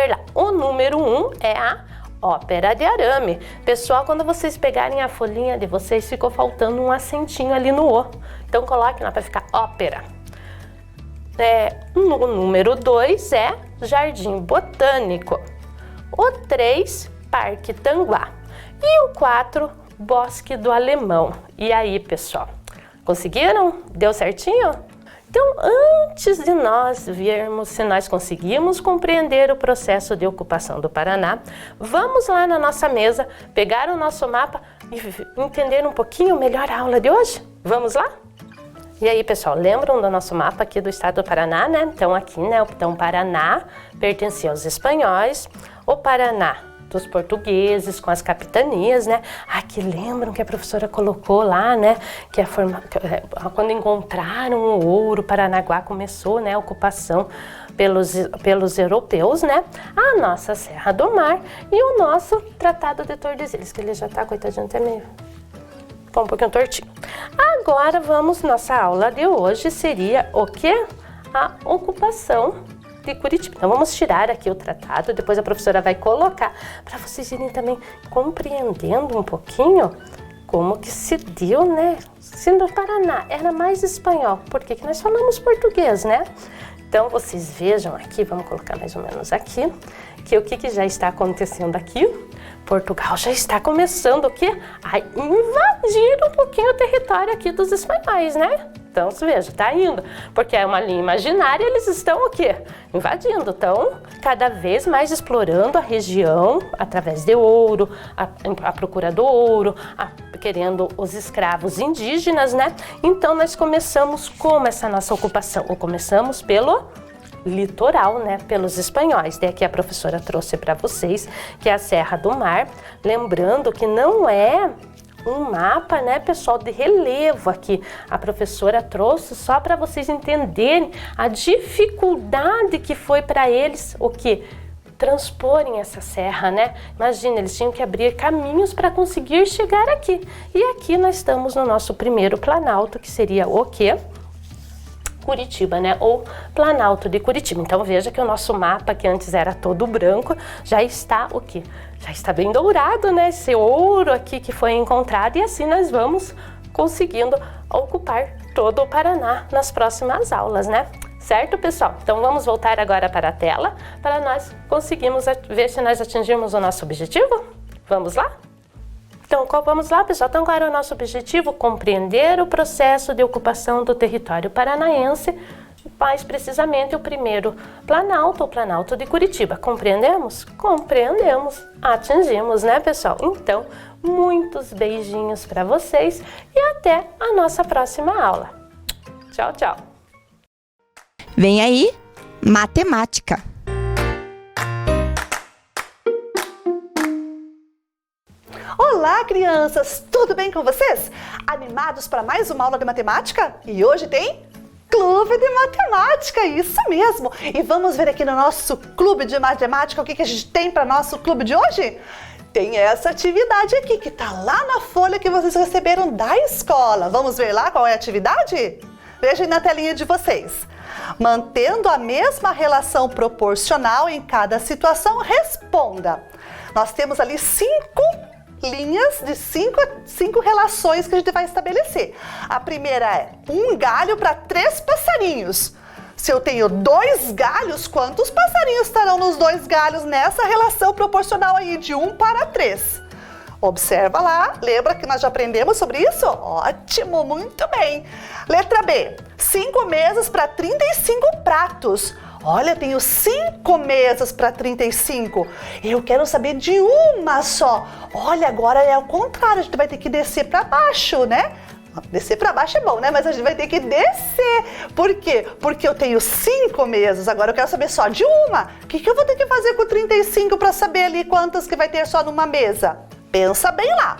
ver lá. O número 1 é a ópera de arame. Pessoal, quando vocês pegarem a folhinha de vocês, ficou faltando um acentinho ali no O. Então, coloquem lá para ficar ópera. O número 2 é Jardim Botânico. O 3, Parque Tanguá. E o 4, Bosque do Alemão. E aí, pessoal, conseguiram? Deu certinho? Então, antes de nós vermos se nós conseguimos compreender o processo de ocupação do Paraná, vamos lá na nossa mesa, pegar o nosso mapa e entender um pouquinho melhor a aula de hoje? Vamos lá? E aí, pessoal, lembram do nosso mapa aqui do estado do Paraná, né? Então, aqui, né? Então, o Paraná pertencia aos espanhóis, o Paraná dos portugueses, com as capitanias, né? Que lembram que a professora colocou lá, né? Que quando encontraram o ouro, Paranaguá começou, né? A ocupação pelos europeus, né? A nossa Serra do Mar e o nosso Tratado de Tordesilhas, que ele já tá, coitadinho, até meio... um pouquinho tortinho. Agora nossa aula de hoje seria o quê? A ocupação de Curitiba. Então vamos tirar aqui o tratado, depois a professora vai colocar para vocês irem também compreendendo um pouquinho como que se deu, né? Se no Paraná era mais espanhol, por que nós falamos português, né? Então vocês vejam aqui, vamos colocar mais ou menos aqui, que o que já está acontecendo aqui? Portugal já está começando o quê? A invadir um pouquinho o território aqui dos espanhóis, né? Então, você veja, tá indo, porque é uma linha imaginária, eles estão o quê? Invadindo, estão cada vez mais explorando a região através de ouro, a procura do ouro, querendo os escravos indígenas, né? Então, nós começamos como essa nossa ocupação? Ou começamos pelo litoral, né, pelos espanhóis. Daí aqui a professora trouxe para vocês que é a Serra do Mar, lembrando que não é um mapa, né, pessoal, de relevo aqui. A professora trouxe só para vocês entenderem a dificuldade que foi para eles o que transporem essa serra, né? Imagina, eles tinham que abrir caminhos para conseguir chegar aqui. E aqui nós estamos no nosso primeiro planalto, que seria o quê? Curitiba, né? Ou Planalto de Curitiba. Então veja que o nosso mapa, que antes era todo branco, já está o quê? Já está bem dourado, né? Esse ouro aqui que foi encontrado, e assim nós vamos conseguindo ocupar todo o Paraná nas próximas aulas, né? Certo, pessoal? Então vamos voltar agora para a tela para nós conseguirmos ver se nós atingimos o nosso objetivo? Vamos lá? Então, vamos lá, pessoal. Então, qual era o nosso objetivo? Compreender o processo de ocupação do território paranaense, mais precisamente o primeiro Planalto, o Planalto de Curitiba. Compreendemos? Compreendemos. Atingimos, né, pessoal? Então, muitos beijinhos para vocês e até a nossa próxima aula. Tchau, tchau. Vem aí, matemática. Olá, crianças! Tudo bem com vocês? Animados para mais uma aula de matemática? E hoje tem Clube de Matemática, isso mesmo! E vamos ver aqui no nosso Clube de Matemática o que a gente tem para nosso clube de hoje? Tem essa atividade aqui que está lá na folha que vocês receberam da escola. Vamos ver lá qual é a atividade? Vejam na telinha de vocês. Mantendo a mesma relação proporcional em cada situação, responda. Nós temos ali 5 linhas de cinco relações que a gente vai estabelecer. A primeira é um galho para 3 passarinhos. Se eu tenho 2 galhos, quantos passarinhos estarão nos 2 galhos nessa relação proporcional aí de 1 para 3? Observa lá, lembra que nós já aprendemos sobre isso? Ótimo, muito bem. Letra B, 5 mesas para 35 pratos. Olha, tenho 5 mesas para 35. Eu quero saber de uma só. Olha, agora é o contrário, a gente vai ter que descer para baixo, né? Descer para baixo é bom, né? Mas a gente vai ter que descer. Por quê? Porque eu tenho 5 mesas, agora eu quero saber só de uma. O que eu vou ter que fazer com 35 para saber ali quantas que vai ter só numa mesa? Pensa bem lá.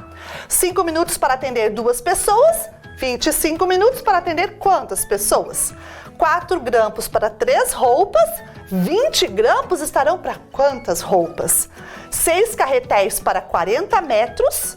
5 minutos para atender 2 pessoas, 25 minutos para atender quantas pessoas? 4 grampos para 3 roupas, 20 grampos estarão para quantas roupas? 6 carretéis para 40 metros,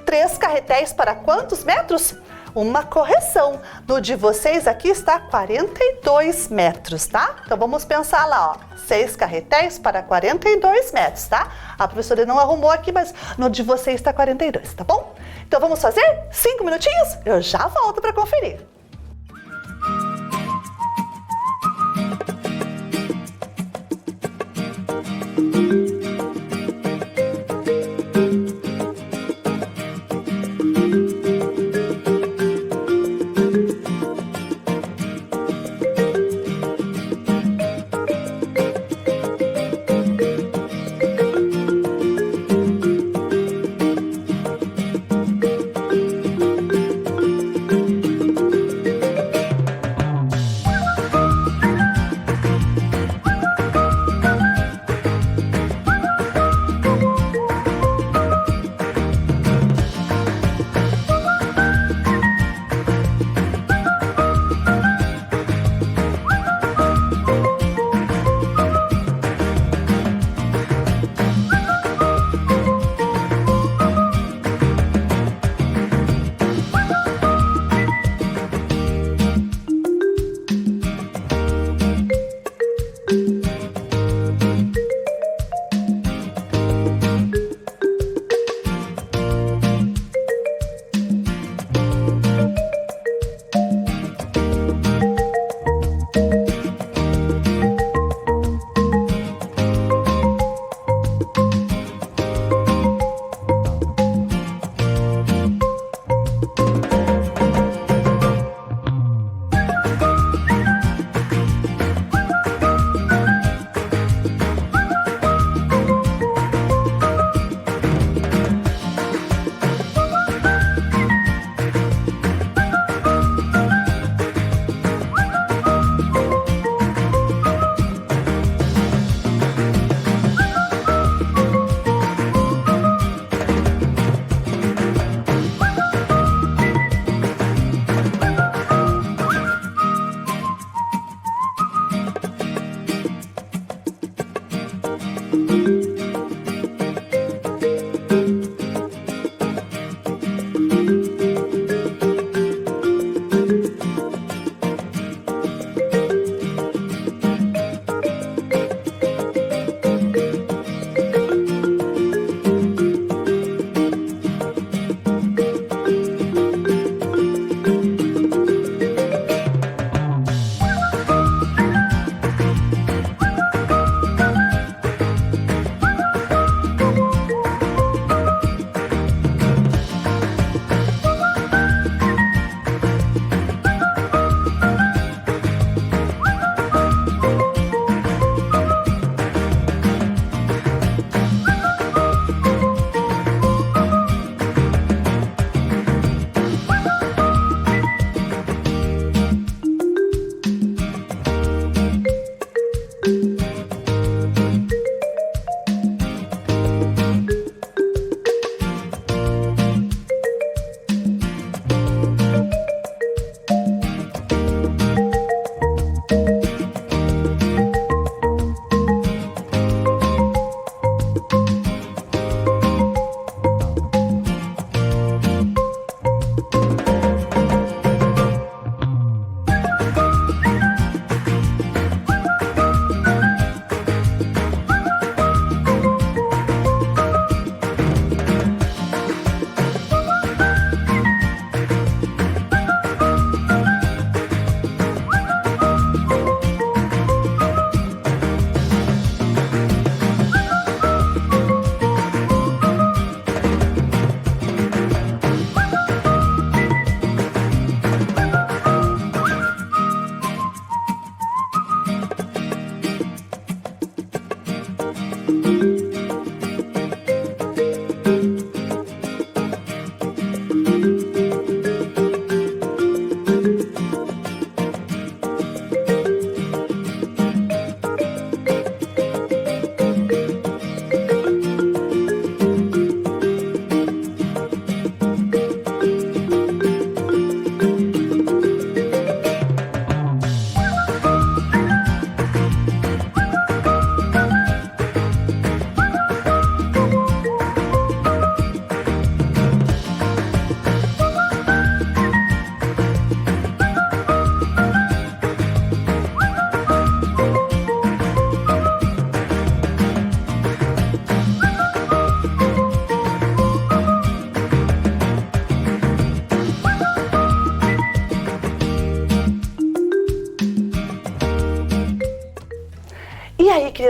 3 carretéis para quantos metros? uma correção. No de vocês aqui está 42 metros, tá? Então vamos pensar lá, ó. 6 carretéis para 42 metros, tá? A professora não arrumou aqui, mas no de vocês está 42, tá bom? Então vamos fazer 5 minutinhos? Eu já volto para conferir.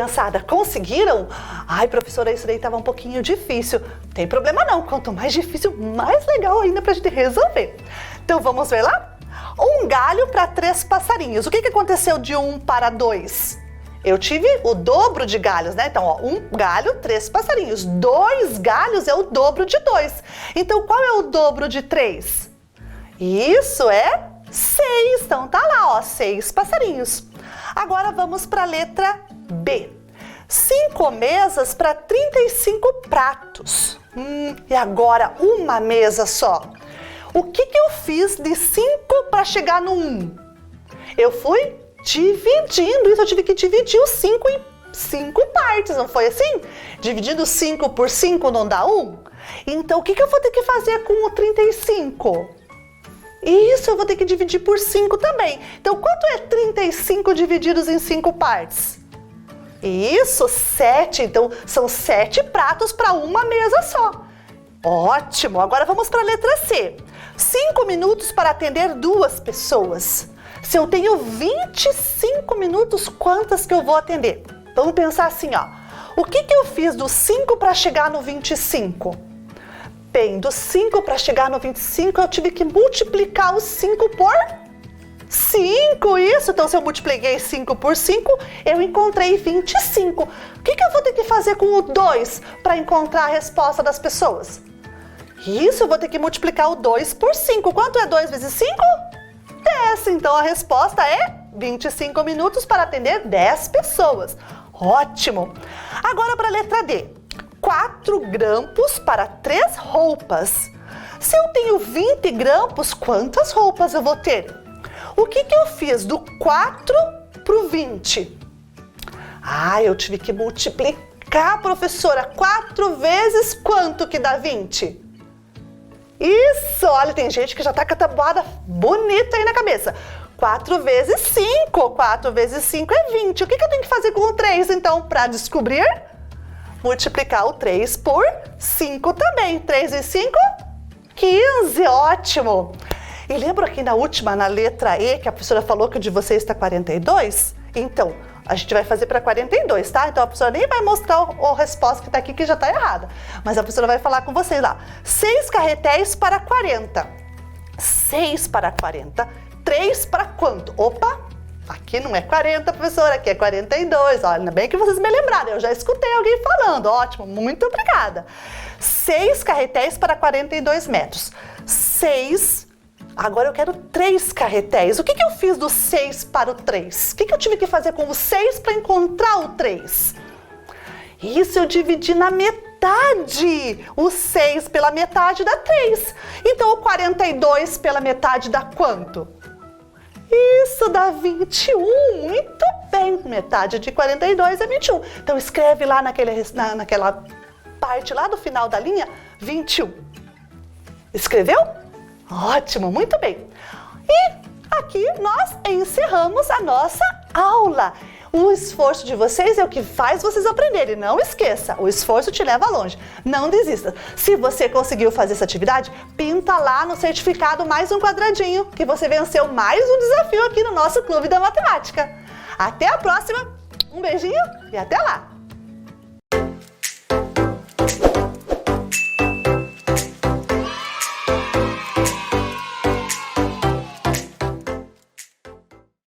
criançada, conseguiram? Ai, professora, isso daí estava um pouquinho difícil. Tem problema não, quanto mais difícil, mais legal ainda pra gente resolver. Então vamos ver lá? Um galho para 3 passarinhos. O que aconteceu de 1 para 2? Eu tive o dobro de galhos, né? Então, ó, 1 galho, 3 passarinhos. 2 galhos é o dobro de 2. Então, qual é o dobro de 3? Isso é 6. Então, tá lá, ó, 6 passarinhos. Agora vamos para a letra B. 5 mesas para 35 pratos. E agora uma mesa só. O que eu fiz de 5 para chegar no 1? Eu fui dividindo isso, eu tive que dividir os 5 em 5 partes, não foi assim? Dividindo 5 por 5 não dá 1? Então, o que eu vou ter que fazer com o 35? Isso, eu vou ter que dividir por 5 também. Então, quanto é 35 divididos em 5 partes? Isso, 7. Então, são 7 pratos para uma mesa só. Ótimo! Agora vamos para a letra C. 5 minutos para atender 2 pessoas. Se eu tenho 25 minutos, quantas que eu vou atender? Vamos pensar assim, ó. O que eu fiz do 5 para chegar no 25? Bem, do 5 para chegar no 25, eu tive que multiplicar o 5 por 5, isso. Então, se eu multipliquei 5 por 5, eu encontrei 25. O que eu vou ter que fazer com o 2 para encontrar a resposta das pessoas? Isso, eu vou ter que multiplicar o 2 por 5. Quanto é 2 vezes 5? 10. Então, a resposta é 25 minutos para atender 10 pessoas. Ótimo! Agora para a letra D. 4 grampos para 3 roupas. Se eu tenho 20 grampos, quantas roupas eu vou ter? O que eu fiz do 4 para o 20? Ah, eu tive que multiplicar, professora. 4 vezes quanto que dá 20? Isso, olha, tem gente que já tá com a tabuada bonita aí na cabeça. 4 vezes 5. 4 vezes 5 é 20. O que eu tenho que fazer com o 3, então, para descobrir? Multiplicar o 3 por 5 também. 3 vezes 5, 15. Ótimo! E lembra aqui na última, na letra E, que a professora falou que o de vocês está 42? Então, a gente vai fazer para 42, tá? Então, a professora nem vai mostrar a resposta que está aqui, que já está errada. Mas a professora vai falar com vocês lá. 6 carretéis para 40. 6 para 40. 3 para quanto? Opa! Aqui não é 40, professora, aqui é 42. Olha, ainda bem que vocês me lembraram, eu já escutei alguém falando. Ótimo, muito obrigada. 6 carretéis para 42 metros. 6... Agora eu quero 3 carretéis. O que eu fiz do 6 para o 3? O que eu tive que fazer com o 6 para encontrar o 3? Isso, eu dividi na metade. O 6 pela metade dá 3. Então, o 42 pela metade dá quanto? Isso, dá 21. Muito bem. Metade de 42 é 21. Então, escreve lá naquela parte lá do final da linha, 21. Escreveu? Ótimo, muito bem. E aqui nós encerramos a nossa aula. O esforço de vocês é o que faz vocês aprenderem. Não esqueça, o esforço te leva longe. Não desista. Se você conseguiu fazer essa atividade, pinta lá no certificado mais um quadradinho que você venceu mais um desafio aqui no nosso Clube da Matemática. Até a próxima, um beijinho e até lá!